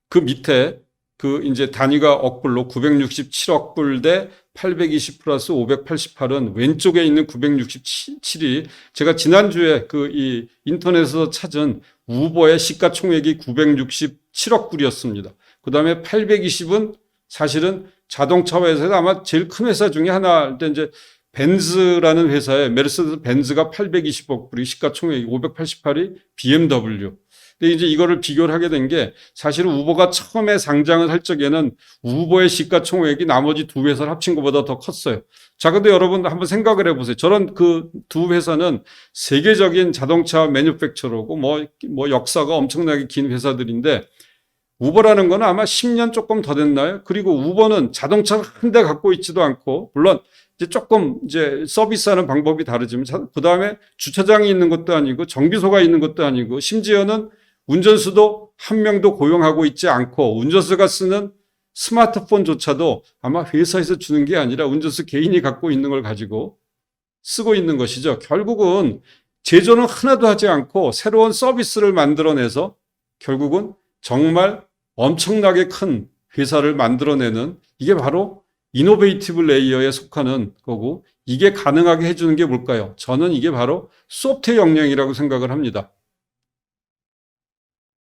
그 밑에 그 이제 단위가 억불로 967억 불 대 820 플러스 588은 왼쪽에 있는 967이 제가 지난주에 그 이 인터넷에서 찾은 우버의 시가총액이 967억 불이었습니다. 그 다음에 820은 사실은 자동차 회사에서 아마 제일 큰 회사 중에 하나인데 이제 벤츠라는 회사에 메르세데스 벤츠가 820억 불이 시가총액이 588이 BMW. 근데 이제 이거를 비교를 하게 된 게 사실은 우버가 처음에 상장을 할 적에는 우버의 시가총액이 나머지 두 회사를 합친 것보다 더 컸어요. 자, 근데 여러분 한번 생각을 해보세요. 저런 그 두 회사는 세계적인 자동차 매뉴팩처러고 뭐 역사가 엄청나게 긴 회사들인데 우버라는 거는 아마 10년 조금 더 됐나요? 그리고 우버는 자동차를 한 대 갖고 있지도 않고, 물론 이제 조금 이제 서비스하는 방법이 다르지만, 그 다음에 주차장이 있는 것도 아니고, 정비소가 있는 것도 아니고, 심지어는 운전수도 한 명도 고용하고 있지 않고, 운전수가 쓰는 스마트폰조차도 아마 회사에서 주는 게 아니라 운전수 개인이 갖고 있는 걸 가지고 쓰고 있는 것이죠. 결국은 제조는 하나도 하지 않고 새로운 서비스를 만들어내서 결국은 정말 엄청나게 큰 회사를 만들어내는 이게 바로 이노베이티브 레이어에 속하는 거고 이게 가능하게 해주는 게 뭘까요? 저는 이게 바로 소프트웨어 역량이라고 생각을 합니다.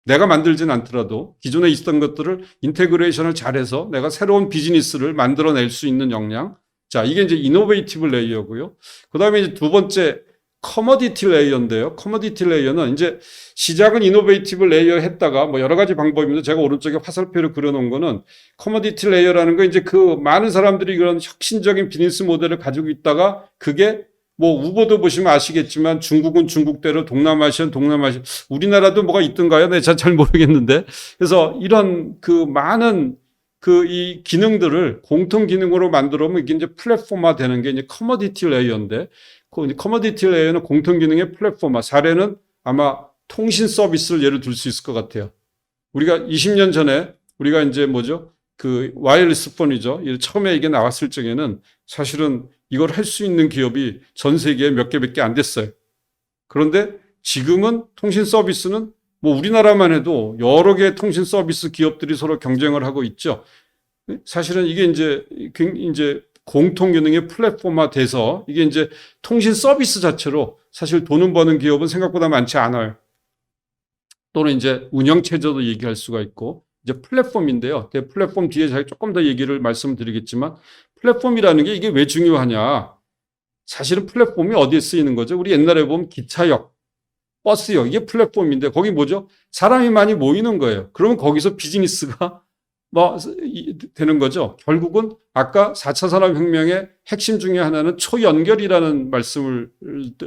내가 만들진 않더라도 기존에 있었던 것들을 인테그레이션을 잘해서 내가 새로운 비즈니스를 만들어낼 수 있는 역량. 자, 이게 이제 이노베이티브 레이어고요. 그 다음에 이제 두 번째 커머디티 레이어인데요. 커머디티 레이어는 이제 시작은 이노베이티브 레이어 했다가 뭐 여러 가지 방법입니다. 제가 오른쪽에 화살표를 그려놓은 거는 커머디티 레이어라는 거 이제 그 많은 사람들이 그런 혁신적인 비즈니스 모델을 가지고 있다가 그게 뭐 우버도 보시면 아시겠지만 중국은 중국대로 동남아시아는 동남아시아 우리나라도 뭐가 있던가요? 네, 잘 모르겠는데 그래서 이런 그 많은 그 이 기능들을 공통 기능으로 만들어 놓으면 이게 이제 플랫폼화 되는 게 이제 커머디티 레이어인데 커머디티 레이어는 공통 기능의 플랫폼화. 사례는 아마 통신 서비스를 예를 들 수 있을 것 같아요. 우리가 20년 전에 우리가 이제 뭐죠? 그 와이어리스 폰이죠. 처음에 이게 나왔을 적에는 사실은 이걸 할 수 있는 기업이 전 세계에 몇 개밖에 안 됐어요. 그런데 지금은 통신 서비스는 뭐 우리나라만 해도 여러 개의 통신 서비스 기업들이 서로 경쟁을 하고 있죠. 사실은 이게 이제 공통 기능의 플랫폼화 돼서 이게 이제 통신 서비스 자체로 사실 돈을 버는 기업은 생각보다 많지 않아요. 또는 이제 운영체제도 얘기할 수가 있고 이제 플랫폼인데요. 플랫폼 뒤에 제가 조금 더 얘기를 말씀드리겠지만 플랫폼이라는 게 이게 왜 중요하냐. 사실은 플랫폼이 어디에 쓰이는 거죠? 우리 옛날에 보면 기차역, 버스역 이게 플랫폼인데 거기 뭐죠? 사람이 많이 모이는 거예요. 그러면 거기서 비즈니스가 뭐 되는 거죠. 결국은 아까 4차 산업혁명의 핵심 중에 하나는 초연결이라는 말씀을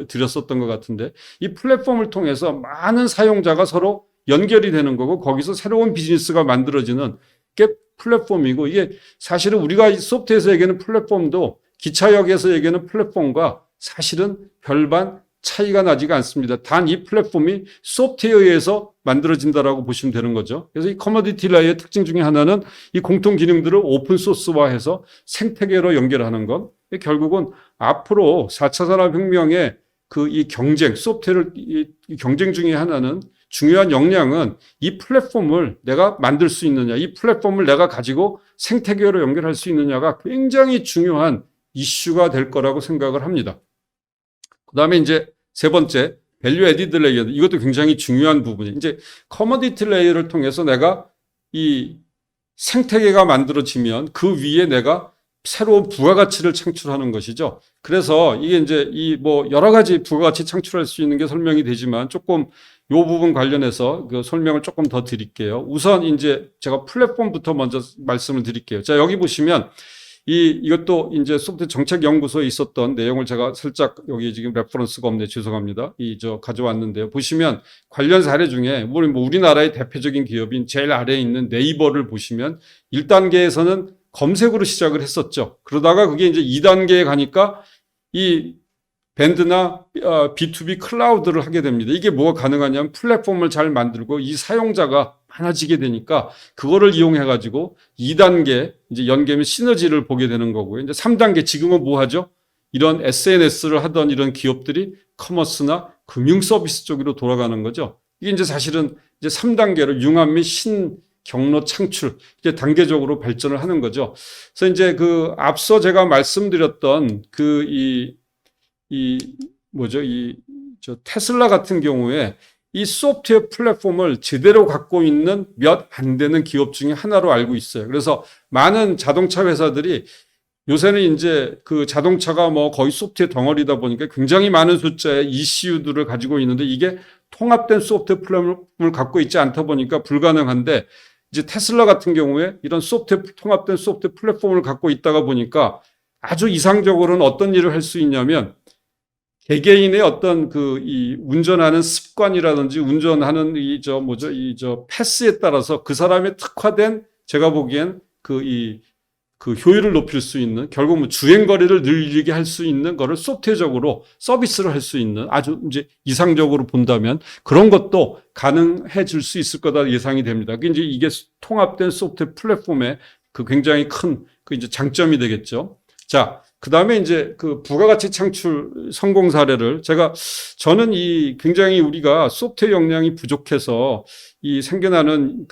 드렸었던 것 같은데 이 플랫폼을 통해서 많은 사용자가 서로 연결이 되는 거고 거기서 새로운 비즈니스가 만들어지는 게 플랫폼이고 이게 사실은 우리가 소프트웨어에서 얘기하는 플랫폼도 기차역에서 얘기하는 플랫폼과 사실은 별반 차이가 나지가 않습니다. 단 이 플랫폼이 소프트웨어에서 만들어진다라고 보시면 되는 거죠. 그래서 이 커머디티 레이어의 특징 중에 하나는 이 공통 기능들을 오픈 소스화해서 생태계로 연결하는 것. 결국은 앞으로 4차 산업혁명의 그 이 경쟁, 소프트웨어 이 경쟁 중에 하나는 중요한 역량은 이 플랫폼을 내가 만들 수 있느냐, 이 플랫폼을 내가 가지고 생태계로 연결할 수 있느냐가 굉장히 중요한 이슈가 될 거라고 생각을 합니다. 그 다음에 이제 세 번째, 밸류 에디드 레이어. 이것도 굉장히 중요한 부분이 이제 커머디티 레이어를 통해서 내가 이 생태계가 만들어지면 그 위에 내가 새로운 부가가치를 창출하는 것이죠. 그래서 이게 이제 이 뭐 여러 가지 부가가치 창출할 수 있는 게 설명이 되지만 조금 요 부분 관련해서 그 설명을 조금 더 드릴게요. 우선 이제 제가 플랫폼부터 먼저 말씀을 드릴게요. 자, 여기 보시면 이것도 이제 소프트웨어 정책연구소에 있었던 내용을 제가 살짝 여기 지금 레퍼런스가 없네. 죄송합니다. 가져왔는데요. 보시면 관련 사례 중에 우리나라의 대표적인 기업인 제일 아래에 있는 네이버를 보시면 1단계에서는 검색으로 시작을 했었죠. 그러다가 그게 이제 2단계에 가니까 이 밴드나 B2B 클라우드를 하게 됩니다. 이게 뭐가 가능하냐면 플랫폼을 잘 만들고 이 사용자가 많아지게 되니까 그거를 이용해 가지고 2단계 이제 연계면 시너지를 보게 되는 거고요. 이제 3단계 지금은 뭐 하죠? 이런 SNS를 하던 이런 기업들이 커머스나 금융 서비스 쪽으로 돌아가는 거죠. 이게 이제 사실은 이제 3단계로 융합 및 경로 창출, 이제 단계적으로 발전을 하는 거죠. 그래서 이제 그 앞서 제가 말씀드렸던 저 테슬라 같은 경우에 이 소프트웨어 플랫폼을 제대로 갖고 있는 몇 안 되는 기업 중에 하나로 알고 있어요. 그래서 많은 자동차 회사들이 요새는 이제 그 자동차가 뭐 거의 소프트웨어 덩어리다 보니까 굉장히 많은 숫자의 ECU들을 가지고 있는데 이게 통합된 소프트웨어 플랫폼을 갖고 있지 않다 보니까 불가능한데 이제 테슬라 같은 경우에 이런 통합된 소프트웨어 플랫폼을 갖고 있다가 보니까 아주 이상적으로는 어떤 일을 할 수 있냐면 개개인의 어떤 이 운전하는 습관이라든지 운전하는 패스에 따라서 그 사람의 특화된 제가 보기엔 그 효율을 높일 수 있는 결국 뭐 주행 거리를 늘리게 할 수 있는 거를 소프트웨어적으로 서비스를 할 수 있는 아주 이제 이상적으로 본다면 그런 것도 가능해질 수 있을 거다 예상이 됩니다. 이제 이게 통합된 소프트웨어 플랫폼의 그 굉장히 큰 그 이제 장점이 되겠죠. 자, 그 다음에 이제 그 부가가치 창출 성공 사례를 저는 굉장히 우리가 소프트웨어 역량이 부족해서 생겨나는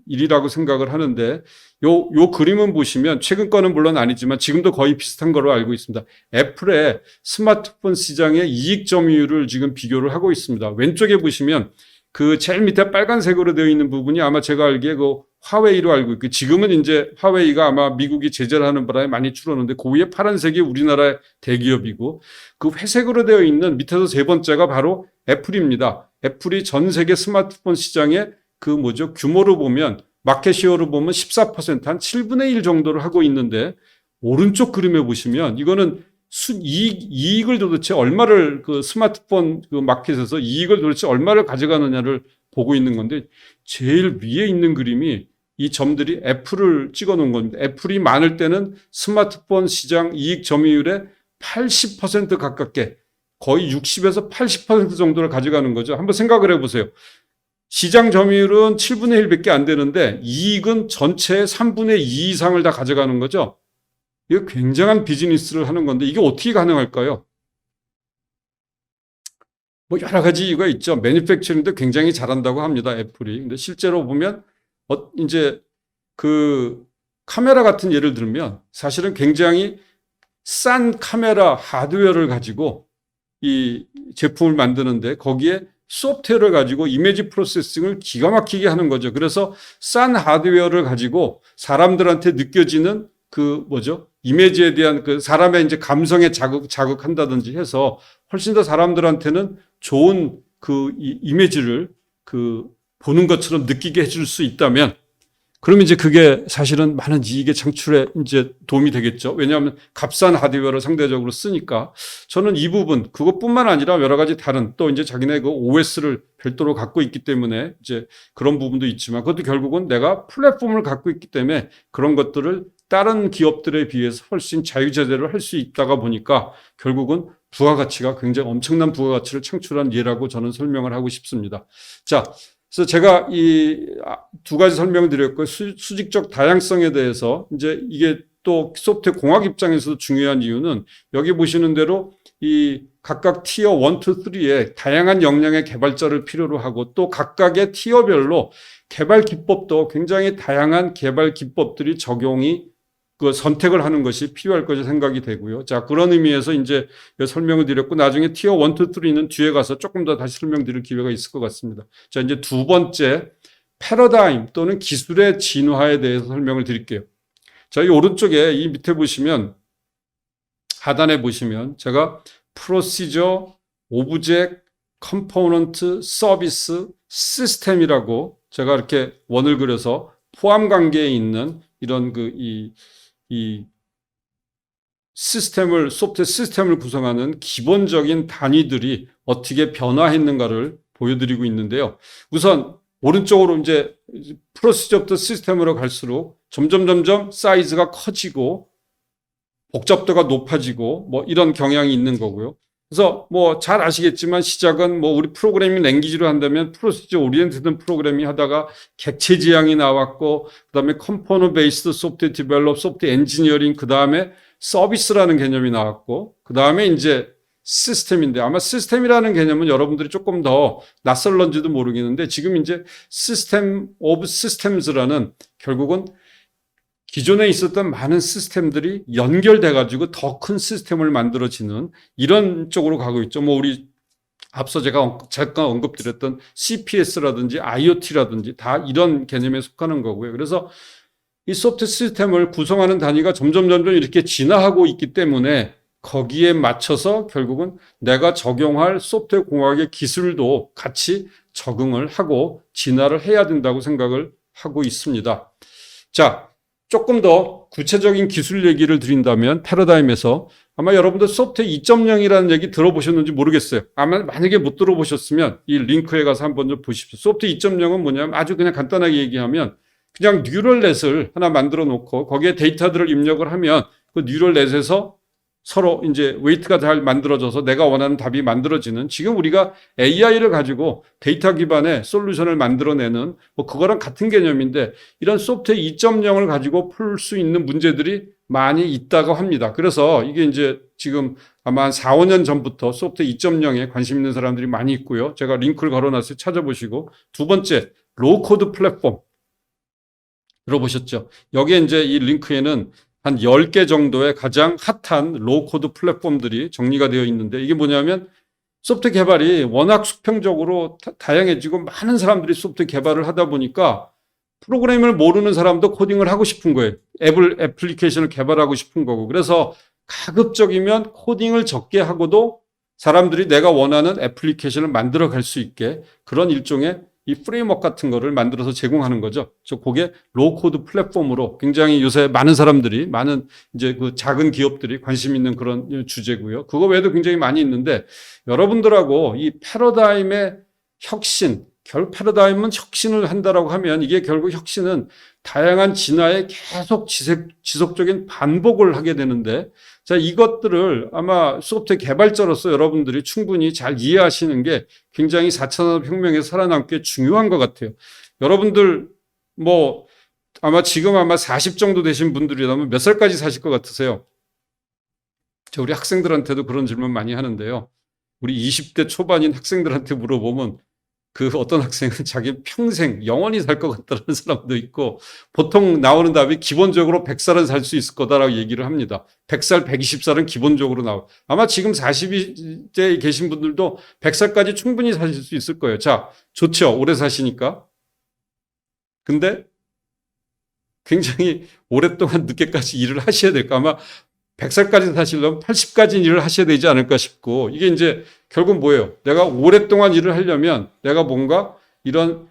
일이라고 생각을 하는데 요 그림은 보시면 최근 거는 물론 아니지만 지금도 거의 비슷한 거로 알고 있습니다. 애플의 스마트폰 시장의 이익 점유율을 지금 비교를 하고 있습니다. 왼쪽에 보시면 그 제일 밑에 빨간색으로 되어 있는 부분이 아마 제가 알기에 그 화웨이로 알고 있고 지금은 이제 화웨이가 아마 미국이 제재를 하는 바람에 많이 줄었는데 그 위에 파란색이 우리나라의 대기업이고 그 회색으로 되어 있는 밑에서 세 번째가 바로 애플입니다. 애플이 전 세계 스마트폰 시장의 규모로 보면 마켓시어로 보면 14% 한 7분의 1 정도를 하고 있는데 오른쪽 그림에 보시면 이거는 이익을 도대체 얼마를 그 스마트폰 그 마켓에서 이익을 도대체 얼마를 가져가느냐를 보고 있는 건데 제일 위에 있는 그림이 이 점들이 애플을 찍어 놓은 겁니다. 애플이 많을 때는 스마트폰 시장 이익 점유율의 80% 가깝게 거의 60에서 80% 정도를 가져가는 거죠. 한번 생각을 해보세요. 시장 점유율은 7분의 1밖에 안 되는데 이익은 전체의 3분의 2 이상을 다 가져가는 거죠. 이거 굉장한 비즈니스를 하는 건데 이게 어떻게 가능할까요? 뭐 여러 가지 이유가 있죠. 매니팩처링도 굉장히 잘한다고 합니다. 애플이. 근데 실제로 보면 이제 그 카메라 같은 예를 들면 사실은 굉장히 싼 카메라 하드웨어를 가지고 이 제품을 만드는데 거기에 소프트웨어를 가지고 이미지 프로세싱을 기가 막히게 하는 거죠. 그래서 싼 하드웨어를 가지고 사람들한테 느껴지는 이미지에 대한 그 사람의 이제 감성에 자극한다든지 해서 훨씬 더 사람들한테는 좋은 이미지를 보는 것처럼 느끼게 해줄 수 있다면 그러면 이제 그게 사실은 많은 이익의 창출에 이제 도움이 되겠죠. 왜냐하면 값싼 하드웨어를 상대적으로 쓰니까 저는 이 부분 그것뿐만 아니라 여러 가지 다른 또 이제 자기네 그 OS를 별도로 갖고 있기 때문에 이제 그런 부분도 있지만 그것도 결국은 내가 플랫폼을 갖고 있기 때문에 그런 것들을 다른 기업들에 비해서 훨씬 자유자재로 할 수 있다가 보니까 결국은 부가가치가 굉장히 엄청난 부가가치를 창출한 예라고 저는 설명을 하고 싶습니다. 자, 그래서 제가 이 두 가지 설명을 드렸고 수직적 다양성에 대해서 이제 이게 또 소프트웨어 공학 입장에서도 중요한 이유는 여기 보시는 대로 이 각각 티어 1, 2, 3에 다양한 역량의 개발자를 필요로 하고 또 각각의 티어별로 개발 기법도 굉장히 다양한 개발 기법들이 선택을 하는 것이 필요할 것이 생각이 되고요. 자, 그런 의미에서 이제 설명을 드렸고, 나중에 티어 1, 2, 3는 뒤에 가서 조금 더 다시 설명드릴 기회가 있을 것 같습니다. 자, 이제 두 번째, 패러다임 또는 기술의 진화에 대해서 설명을 드릴게요. 자, 이 오른쪽에 이 밑에 보시면, 하단에 보시면, 제가 프로시저, 오브젝트, 컴포넌트, 서비스, 시스템이라고 제가 이렇게 원을 그려서 포함 관계에 있는 이런 소프트웨어 시스템을 구성하는 기본적인 단위들이 어떻게 변화했는가를 보여드리고 있는데요. 우선 오른쪽으로 이제 프로시저부터 시스템으로 갈수록 점점 사이즈가 커지고 복잡도가 높아지고 뭐 이런 경향이 있는 거고요. 그래서 뭐 잘 아시겠지만 시작은 뭐 우리 프로그래밍 랭귀지로 한다면 프로시저 오리엔티드 프로그래밍 하다가 객체 지향이 나왔고 그다음에 컴포넌트 베이스드 소프트웨어 디벨롭, 소프트웨어 엔지니어링, 그다음에 서비스라는 개념이 나왔고 그다음에 이제 시스템인데 아마 시스템이라는 개념은 여러분들이 조금 더 낯설런지도 모르겠는데 지금 이제 시스템 오브 시스템즈라는 결국은 기존에 있었던 많은 시스템들이 연결돼 가지고 더 큰 시스템을 만들어지는 이런 쪽으로 가고 있죠. 뭐 우리 앞서 제가 잠깐 언급드렸던 CPS라든지 IoT라든지 다 이런 개념에 속하는 거고요. 그래서 이 소프트 시스템을 구성하는 단위가 점점 이렇게 진화하고 있기 때문에 거기에 맞춰서 결국은 내가 적용할 소프트웨어 공학의 기술도 같이 적응을 하고 진화를 해야 된다고 생각을 하고 있습니다. 자, 조금 더 구체적인 기술 얘기를 드린다면 패러다임에서 아마 여러분들 소프트웨어 2.0이라는 얘기 들어보셨는지 모르겠어요. 아마 만약에 못 들어보셨으면 이 링크에 가서 한번 좀 보십시오. 소프트웨어 2.0은 뭐냐면 아주 그냥 간단하게 얘기하면 그냥 뉴럴넷을 하나 만들어 놓고 거기에 데이터들을 입력을 하면 그 뉴럴넷에서 서로 이제 웨이트가 잘 만들어져서 내가 원하는 답이 만들어지는 지금 우리가 AI를 가지고 데이터 기반의 솔루션을 만들어내는 뭐 그거랑 같은 개념인데 이런 소프트웨어 2.0을 가지고 풀 수 있는 문제들이 많이 있다고 합니다. 그래서 이게 이제 지금 아마 한 4, 5년 전부터 소프트웨어 2.0에 관심 있는 사람들이 많이 있고요. 제가 링크를 걸어놨어요. 찾아보시고. 두 번째, 로우 코드 플랫폼. 들어보셨죠? 여기에 이제 이 링크에는 한 10개 정도의 가장 핫한 로우 코드 플랫폼들이 정리가 되어 있는데 이게 뭐냐면 소프트 개발이 워낙 수평적으로 다양해지고 많은 사람들이 소프트 개발을 하다 보니까 프로그램을 모르는 사람도 코딩을 하고 싶은 거예요. 애플리케이션을 개발하고 싶은 거고. 그래서 가급적이면 코딩을 적게 하고도 사람들이 내가 원하는 애플리케이션을 만들어 갈 수 있게 그런 일종의 이 프레임워크 같은 거를 만들어서 제공하는 거죠. 그게 로우 코드 플랫폼으로 굉장히 요새 많은 사람들이 많은 이제 그 작은 기업들이 관심 있는 그런 주제고요. 그거 외에도 굉장히 많이 있는데 여러분들하고 이 패러다임의 혁신, 패러다임은 혁신을 한다라고 하면 이게 결국 혁신은 다양한 진화에 계속 지속적인 반복을 하게 되는데 자, 이것들을 아마 소프트웨어 개발자로서 여러분들이 충분히 잘 이해하시는 게 굉장히 4차 산업혁명에 살아남기 중요한 것 같아요. 여러분들 뭐 아마 지금 아마 40 정도 되신 분들이라면 몇 살까지 사실 것 같으세요? 저 우리 학생들한테도 그런 질문 많이 하는데요. 우리 20대 초반인 학생들한테 물어보면 그 어떤 학생은 자기 평생 영원히 살 것 같다는 사람도 있고 보통 나오는 답이 기본적으로 100살은 살 수 있을 거다라고 얘기를 합니다. 100살, 120살은 기본적으로 나와. 아마 지금 40대에 계신 분들도 100살까지 충분히 사실 수 있을 거예요. 자, 좋죠. 오래 사시니까. 근데 굉장히 오랫동안 늦게까지 일을 하셔야 될까. 아마 100살까지 사시려면 80까지 일을 하셔야 되지 않을까 싶고 이게 이제 결국 뭐예요? 내가 오랫동안 일을 하려면 내가 뭔가 이런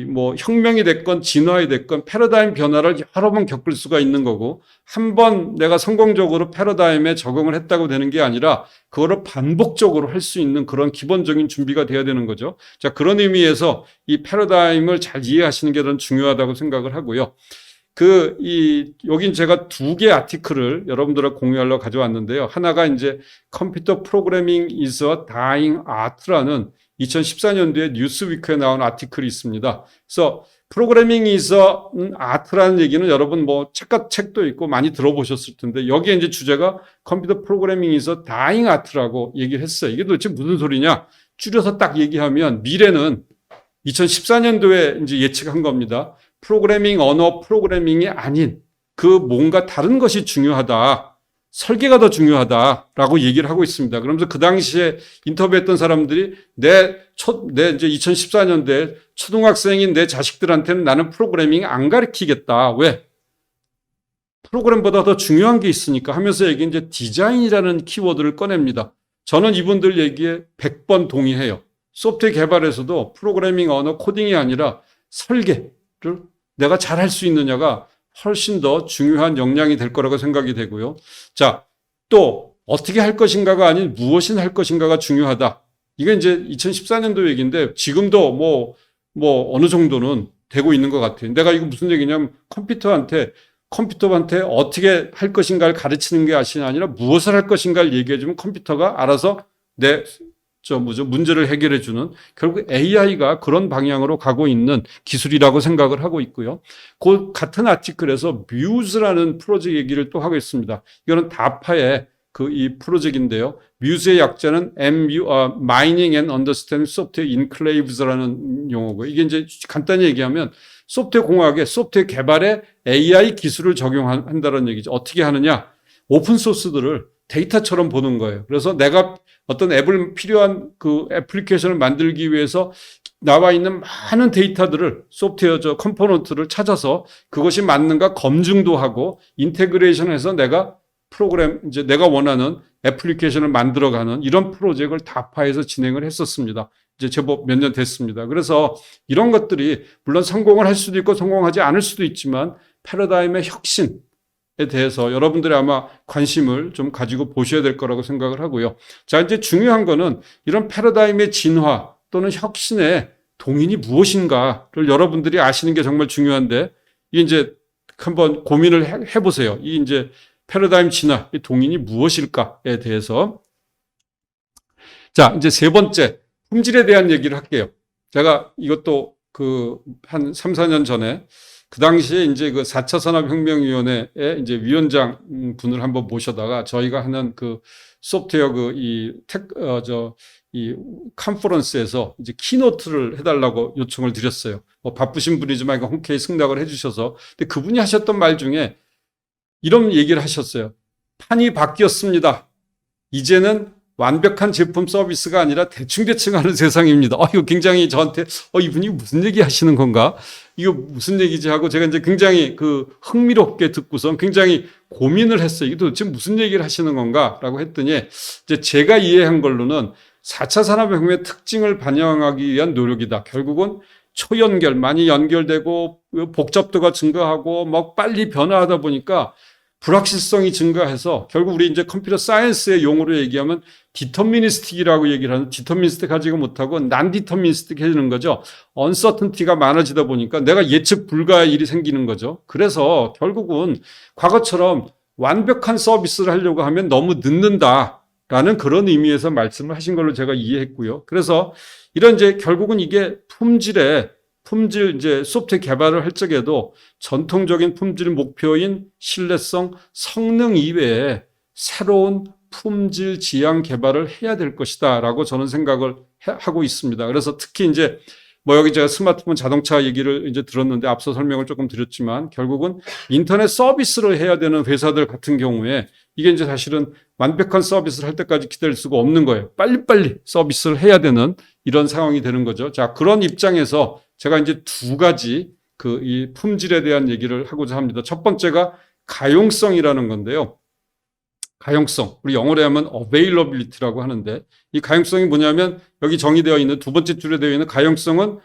뭐 혁명이 됐건 진화이 됐건 패러다임 변화를 여러 번 겪을 수가 있는 거고 한 번 내가 성공적으로 패러다임에 적응을 했다고 되는 게 아니라 그거를 반복적으로 할 수 있는 그런 기본적인 준비가 돼야 되는 거죠. 자, 그런 의미에서 이 패러다임을 잘 이해하시는 게 더 중요하다고 생각을 하고요. 여긴 제가 2개 아티클을 여러분들과 공유하려고 가져왔는데요. 하나가 이제 컴퓨터 프로그래밍 is a dying art라는 2014년도에 뉴스위크에 나온 아티클이 있습니다. 그래서 프로그래밍 is a art라는 얘기는 여러분 뭐 책도 있고 많이 들어보셨을 텐데 여기에 이제 주제가 컴퓨터 프로그래밍 is a dying art라고 얘기를 했어요. 이게 도대체 무슨 소리냐? 줄여서 딱 얘기하면 미래는 2014년도에 이제 예측한 겁니다. 프로그래밍 언어 프로그래밍이 아닌 그 뭔가 다른 것이 중요하다. 설계가 더 중요하다라고 얘기를 하고 있습니다. 그러면서 그 당시에 인터뷰했던 사람들이 내 이제 2014년도에 초등학생인 내 자식들한테는 나는 프로그래밍 안 가르치겠다. 왜? 프로그램보다 더 중요한 게 있으니까 하면서 여기 이제 디자인이라는 키워드를 꺼냅니다. 저는 이분들 얘기에 100번 동의해요. 소프트웨어 개발에서도 프로그래밍 언어 코딩이 아니라 설계를 내가 잘할 수 있느냐가 훨씬 더 중요한 역량이 될 거라고 생각이 되고요. 자, 또 어떻게 할 것인가가 아닌 무엇이 할 것인가가 중요하다. 이게 이제 2014년도 얘기인데 지금도 뭐 어느 정도는 되고 있는 것 같아요. 내가 이거 무슨 얘기냐면 컴퓨터한테 어떻게 할 것인가를 가르치는 게 아니라 무엇을 할 것인가를 얘기해주면 컴퓨터가 알아서 문제를 해결해주는 결국 AI가 그런 방향으로 가고 있는 기술이라고 생각을 하고 있고요. 그 같은 아티클에서 뮤즈라는 프로젝트 얘기를 또 하고 있습니다. 이거는 다파의 이 프로젝트인데요. 뮤즈의 약자는 Mining and Understanding Software Enclaves라는 용어고, 이게 이제 간단히 얘기하면 소프트웨어 공학에 소프트웨어 개발에 AI 기술을 적용한다는 얘기죠. 어떻게 하느냐? 오픈 소스들을 데이터처럼 보는 거예요. 그래서 내가 어떤 앱을 필요한 그 애플리케이션을 만들기 위해서 나와 있는 많은 데이터들을 소프트웨어 컴포넌트를 찾아서 그것이 맞는가 검증도 하고 인테그레이션해서 내가 이제 내가 원하는 애플리케이션을 만들어가는 이런 프로젝트를 다파해서 진행을 했었습니다. 이제 제법 몇 년 됐습니다. 그래서 이런 것들이 물론 성공을 할 수도 있고 성공하지 않을 수도 있지만 패러다임의 혁신에 대해서 여러분들이 아마 관심을 좀 가지고 보셔야 될 거라고 생각을 하고요. 자, 이제 중요한 거는 이런 패러다임의 진화 또는 혁신의 동인이 무엇인가를 여러분들이 아시는 게 정말 중요한데, 이게 이제 한번 고민을 해보세요. 이 이제 패러다임 진화, 이 동인이 무엇일까에 대해서. 자, 이제 세 번째, 품질에 대한 얘기를 할게요. 제가 이것도 한 3, 4년 전에 그 당시에 이제 4차 산업혁명위원회에 이제 위원장 분을 한번 모셔다가 저희가 하는 소프트웨어 이 컨퍼런스에서 이제 키노트를 해달라고 요청을 드렸어요. 바쁘신 분이지만 이거 흔쾌히 승낙을 해주셔서. 근데 그분이 하셨던 말 중에 이런 얘기를 하셨어요. 판이 바뀌었습니다. 이제는 완벽한 제품 서비스가 아니라 대충대충 하는 세상입니다. 이거 굉장히 저한테, 이분이 무슨 얘기 하시는 건가? 이거 무슨 얘기지 하고 제가 이제 굉장히 흥미롭게 듣고선 굉장히 고민을 했어요. 이게 도대체 무슨 얘기를 하시는 건가? 라고 했더니 이제 제가 이해한 걸로는 4차 산업혁명의 특징을 반영하기 위한 노력이다. 결국은 초연결, 많이 연결되고 복잡도가 증가하고 막 빨리 변화하다 보니까 불확실성이 증가해서 결국 우리 이제 컴퓨터 사이언스의 용어로 얘기하면 디터미니스틱이라고 얘기를 하는, 디터미니스틱 하지가 못하고 난디터미니스틱 해지는 거죠. 언서턴티가 많아지다 보니까 내가 예측 불가의 일이 생기는 거죠. 그래서 결국은 과거처럼 완벽한 서비스를 하려고 하면 너무 늦는다라는 그런 의미에서 말씀을 하신 걸로 제가 이해했고요. 그래서 이런 이제 결국은 이게 품질 이제 소프트웨어 개발을 할 적에도 전통적인 품질 목표인 신뢰성, 성능 이외에 새로운 품질 지향 개발을 해야 될 것이다라고 저는 생각을 하고 있습니다. 그래서 특히 이제 여기 제가 스마트폰 자동차 얘기를 이제 들었는데 앞서 설명을 조금 드렸지만 결국은 인터넷 서비스를 해야 되는 회사들 같은 경우에 이게 이제 사실은 완벽한 서비스를 할 때까지 기다릴 수가 없는 거예요. 빨리빨리 서비스를 해야 되는 이런 상황이 되는 거죠. 자, 그런 입장에서 제가 이제 두 가지 이 품질에 대한 얘기를 하고자 합니다. 첫 번째가 가용성이라는 건데요. 가용성. 우리 영어로 하면 availability라고 하는데 이 가용성이 뭐냐면 여기 정의되어 있는 두 번째 줄에 되어 있는 가용성은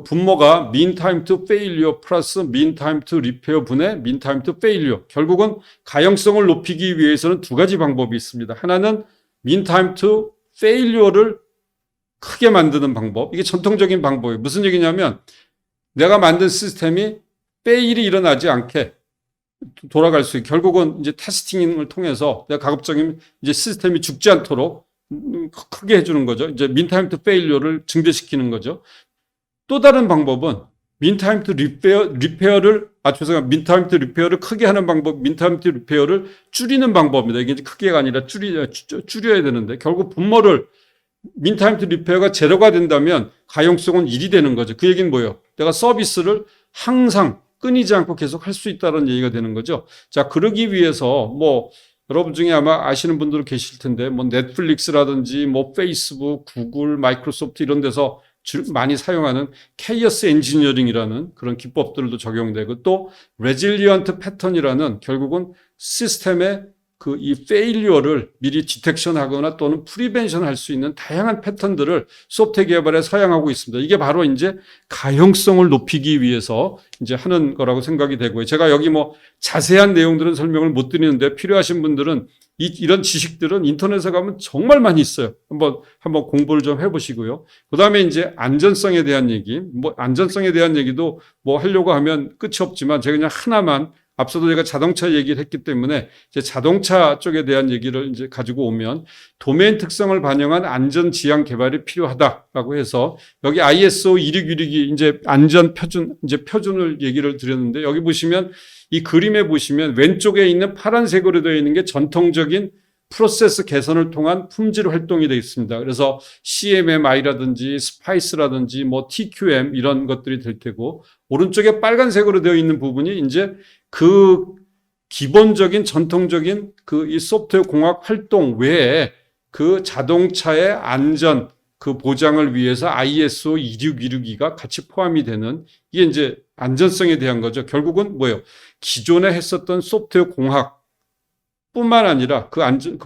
분모가 mean time to failure 플러스 mean time to repair 분의 mean time to failure. 결국은 가용성을 높이기 위해서는 두 가지 방법이 있습니다. 하나는 mean time to failure를 크게 만드는 방법. 이게 전통적인 방법이에요. 무슨 얘기냐면 내가 만든 시스템이 페일이 일어나지 않게 돌아갈 수 있게 결국은 이제 테스팅을 통해서 내가 가급적이면 이제 시스템이 죽지 않도록 크게 해주는 거죠. 이제 mean time to failure를 증대시키는 거죠. 또 다른 방법은 mean time to repair를 mean time to repair를 크게 하는 방법, mean time to repair를 줄이는 방법입니다. 이게 이제 크게가 아니라 줄여야 되는데 결국 분모를 mean time to repair가 제로가 된다면 가용성은 1이 되는 거죠. 그 얘기는 뭐예요? 내가 서비스를 항상 끊이지 않고 계속 할 수 있다는 얘기가 되는 거죠. 자, 그러기 위해서 여러분 중에 아마 아시는 분들 계실 텐데 넷플릭스라든지 페이스북, 구글, 마이크로소프트 이런 데서 많이 사용하는 케이오스 엔지니어링이라는 그런 기법들도 적용되고 또 레질리언트 패턴이라는 결국은 시스템의 이 페일리어를 미리 디텍션하거나 또는 프리벤션 할 수 있는 다양한 패턴들을 소프트웨어 개발에 사용하고 있습니다. 이게 바로 이제 가용성을 높이기 위해서 이제 하는 거라고 생각이 되고요. 제가 여기 자세한 내용들은 설명을 못 드리는데 필요하신 분들은 이런 지식들은 인터넷에 가면 정말 많이 있어요. 한번 공부를 좀 해보시고요. 그 다음에 이제 안전성에 대한 얘기, 안전성에 대한 얘기도 하려고 하면 끝이 없지만 제가 그냥 하나만 앞서도 제가 자동차 얘기를 했기 때문에 이제 자동차 쪽에 대한 얘기를 이제 가지고 오면 도메인 특성을 반영한 안전 지향 개발이 필요하다라고 해서 여기 ISO 26162 이제 안전 표준 이제 표준을 얘기를 드렸는데 여기 보시면 이 그림에 보시면 왼쪽에 있는 파란색으로 되어 있는 게 전통적인 프로세스 개선을 통한 품질 활동이 되어 있습니다. 그래서 CMMI라든지 스파이스라든지 뭐 TQM 이런 것들이 될 테고, 오른쪽에 빨간색으로 되어 있는 부분이 이제 그 기본적인 전통적인 그 이 소프트웨어 공학 활동 외에 그 자동차의 안전 그 보장을 위해서 ISO 26262가 같이 포함이 되는, 이게 이제 안전성에 대한 거죠. 결국은 뭐예요? 기존에 했었던 소프트웨어 공학뿐만 아니라 그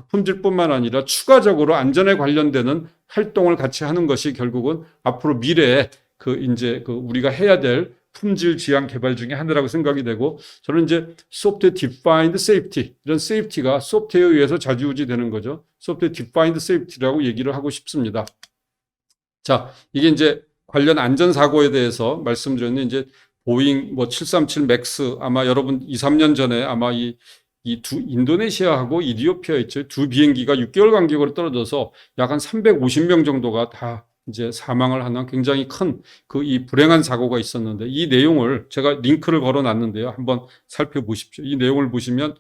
품질뿐만 아니라 추가적으로 안전에 관련되는 활동을 같이 하는 것이 결국은 앞으로 미래에 그 이제 그 우리가 해야 될 품질 지향 개발 중에 하나라고 생각이 되고, 저는 이제 소프트웨어 디파인드 세이프티, 이런 세이프티가 소프트웨어에 의해서 좌지우지 되는 거죠. 소프트웨어 디파인드 세이프티라고 얘기를 하고 싶습니다. 자, 이게 이제 관련 안전사고에 대해서 말씀드렸는데, 이제 보잉 뭐 737 맥스, 아마 여러분 2, 3년 전에 아마 이 두 인도네시아하고 이디오피아 있죠. 두 비행기가 6개월 간격으로 떨어져서 약 한 350명 정도가 다 이제 사망을 하는 굉장히 큰 그 이 불행한 사고가 있었는데, 이 내용을 제가 링크를 걸어 놨는데요. 한번 살펴보십시오. 이 내용을 보시면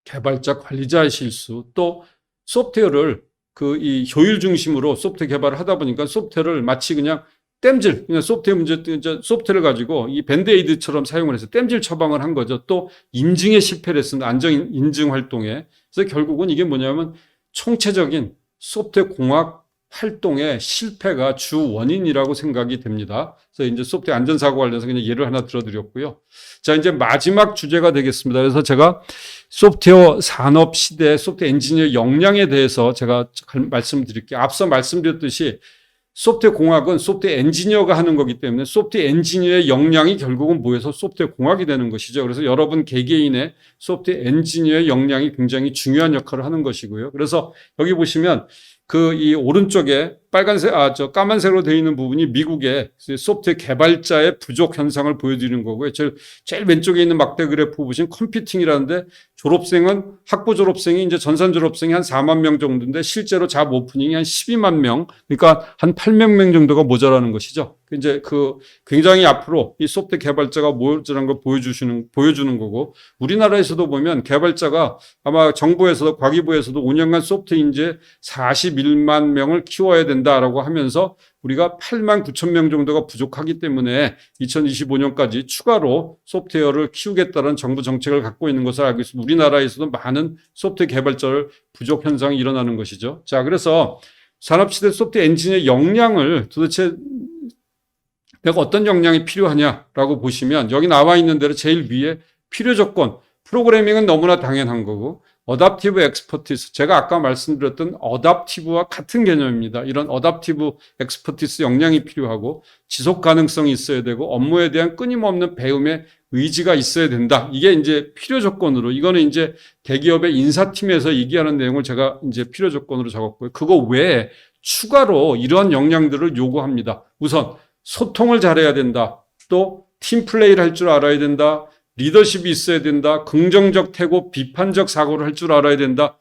개발자 관리자의 실수, 또 소프트웨어를 그 이 효율 중심으로 소프트웨어 개발을 하다 보니까 소프트웨어를 마치 그냥 땜질, 그냥 소프트웨어 소프트웨어를 가지고 이 밴드에이드처럼 사용을 해서 땜질 처방을 한 거죠. 또 인증에 실패를 했습니다. 안전 인증 활동에. 그래서 결국은 이게 뭐냐면 총체적인 소프트웨어 공학 활동의 실패가 주 원인이라고 생각이 됩니다. 그래서 이제 소프트웨어 안전사고 관련해서 그냥 예를 하나 들어드렸고요. 자, 이제 마지막 주제가 되겠습니다. 그래서 제가 소프트웨어 산업 시대 소프트웨어 엔지니어 역량에 대해서 제가 말씀드릴게요. 앞서 말씀드렸듯이 소프트웨어 공학은 소프트웨어 엔지니어가 하는 거기 때문에 소프트웨어 엔지니어의 역량이 결국은 모여서 소프트웨어 공학이 되는 것이죠. 그래서 여러분 개개인의 소프트웨어 엔지니어의 역량이 굉장히 중요한 역할을 하는 것이고요. 그래서 여기 보시면 그 이 오른쪽에 빨간색, 까만색으로 되어 있는 부분이 미국의 소프트웨어 개발자의 부족 현상을 보여드리는 거고요. 제일 왼쪽에 있는 막대 그래프 보시면 컴퓨팅이라는데, 학부 졸업생이 이제 전산 졸업생이 한 4만 명 정도인데 실제로 잡 오프닝이 한 12만 명, 그러니까 한 8만 명 정도가 모자라는 것이죠. 이제 그 굉장히 앞으로 이 소프트웨어 개발자가 모자란 걸 보여주는 거고, 우리나라에서도 보면 개발자가 아마 정부에서도 과기부에서도 5년간 소프트웨어 인재 41만 명을 키워야 된다라고 하면서 우리가 8만 9천 명 정도가 부족하기 때문에 2025년까지 추가로 소프트웨어를 키우겠다는 정부 정책을 갖고 있는 것을 알고 있습니다. 우리나라에서도 많은 소프트웨어 개발자를 부족 현상이 일어나는 것이죠. 자, 그래서 산업시대 소프트웨어 엔지니어 역량을 도대체 내가 어떤 역량이 필요하냐라고 보시면, 여기 나와 있는 대로 제일 위에 필요 조건, 프로그래밍은 너무나 당연한 거고, 어답티브 엑스퍼티스, 제가 아까 말씀드렸던 어답티브와 같은 개념입니다. 이런 어답티브 엑스퍼티스 역량이 필요하고, 지속 가능성이 있어야 되고, 업무에 대한 끊임없는 배움의 의지가 있어야 된다. 이게 이제 필요 조건으로, 이거는 이제 대기업의 인사팀에서 얘기하는 내용을 제가 이제 필요 조건으로 적었고요. 그거 외에 추가로 이러한 역량들을 요구합니다. 우선 소통을 잘해야 된다. 또 팀 플레이를 할 줄 알아야 된다. 리더십이 있어야 된다. 긍정적 태고, 비판적 사고를 할 줄 알아야 된다.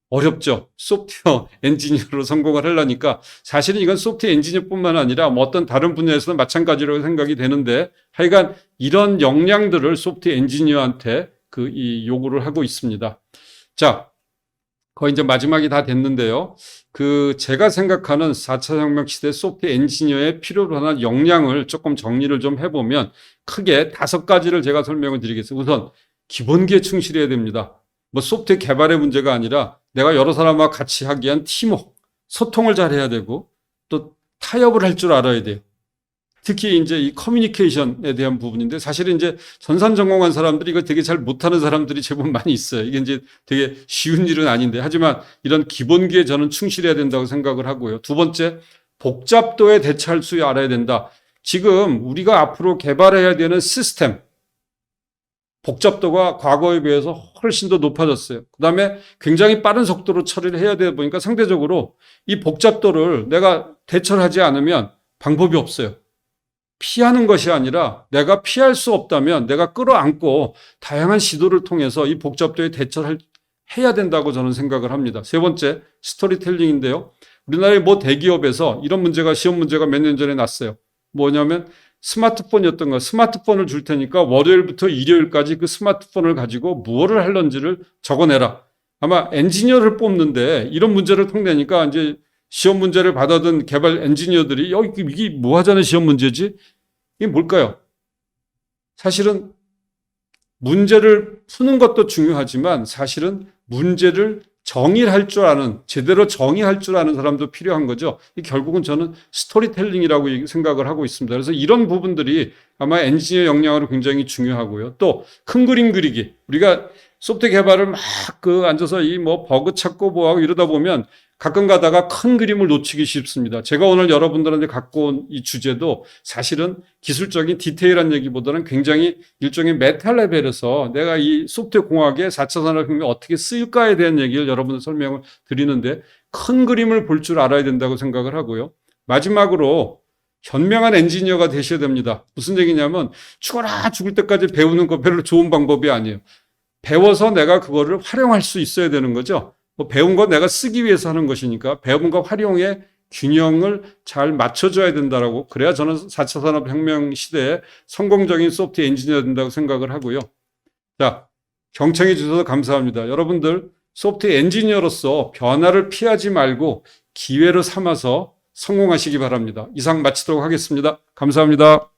어렵죠. 소프트웨어 엔지니어로 성공을 하려니까. 사실은 이건 소프트웨어 엔지니어뿐만 아니라 뭐 어떤 다른 분야에서도 마찬가지라고 생각이 되는데, 하여간 이런 역량들을 소프트웨어 엔지니어한테 이 요구를 하고 있습니다. 자, 거의 이제 마지막이 다 됐는데요. 제가 생각하는 4차 혁명 시대 소프트웨어 엔지니어의 필요로 하는 역량을 조금 정리를 좀 해보면 크게 5가지를 제가 설명을 드리겠습니다. 우선 기본기에 충실해야 됩니다. 뭐 소프트웨어 개발의 문제가 아니라 내가 여러 사람과 같이 하기 위한 팀워크, 소통을 잘해야 되고, 또 타협을 할 줄 알아야 돼요. 특히 이제 이 커뮤니케이션에 대한 부분인데, 사실은 이제 전산 전공한 사람들이 이거 되게 잘 못하는 사람들이 제법 많이 있어요. 이게 이제 되게 쉬운 일은 아닌데, 하지만 이런 기본기에 저는 충실해야 된다고 생각을 하고요. 두 번째, 복잡도에 대처할 수 알아야 된다. 지금 우리가 앞으로 개발해야 되는 시스템, 복잡도가 과거에 비해서 훨씬 더 높아졌어요. 그 다음에 굉장히 빠른 속도로 처리를 해야 되다 보니까 상대적으로 이 복잡도를 내가 대처를 하지 않으면 방법이 없어요. 피하는 것이 아니라 내가 피할 수 없다면 내가 끌어안고 다양한 시도를 통해서 이 복잡도에 대처를 해야 된다고 저는 생각을 합니다. 세 번째, 스토리텔링인데요. 우리나라의 뭐 대기업에서 이런 문제가, 시험 문제가 몇 년 전에 났어요. 뭐냐면 스마트폰이었던 거. 스마트폰을 줄 테니까 월요일부터 일요일까지 그 스마트폰을 가지고 무엇을 할런지를 적어내라. 아마 엔지니어를 뽑는데 이런 문제를 통내니까 이제 시험 문제를 받아든 개발 엔지니어들이 이게 뭐 하자는 시험 문제지? 이게 뭘까요? 사실은 문제를 푸는 것도 중요하지만 사실은 문제를 정의할 줄 아는, 제대로 정의할 줄 아는 사람도 필요한 거죠. 결국은 저는 스토리텔링이라고 생각을 하고 있습니다. 그래서 이런 부분들이 아마 엔지니어 역량으로 굉장히 중요하고요. 또 큰 그림 그리기. 우리가 소프트 개발을 막 앉아서 이 뭐 버그 찾고 뭐하고 이러다 보면 가끔 가다가 큰 그림을 놓치기 쉽습니다. 제가 오늘 여러분들한테 갖고 온 이 주제도 사실은 기술적인 디테일한 얘기보다는 굉장히 일종의 메타 레벨에서 내가 이 소프트웨어 공학의 4차 산업혁명이 어떻게 쓰일까에 대한 얘기를 여러분들 설명을 드리는데 큰 그림을 볼 줄 알아야 된다고 생각을 하고요. 마지막으로 현명한 엔지니어가 되셔야 됩니다. 무슨 얘기냐면 죽어라 죽을 때까지 배우는 거 별로 좋은 방법이 아니에요. 배워서 내가 그거를 활용할 수 있어야 되는 거죠. 뭐 배운 거 내가 쓰기 위해서 하는 것이니까 배운 거 활용의 균형을 잘 맞춰줘야 된다라고, 그래야 저는 4차 산업혁명 시대에 성공적인 소프트웨어 엔지니어가 된다고 생각을 하고요. 자, 경청해 주셔서 감사합니다. 여러분들 소프트웨어 엔지니어로서 변화를 피하지 말고 기회로 삼아서 성공하시기 바랍니다. 이상 마치도록 하겠습니다. 감사합니다.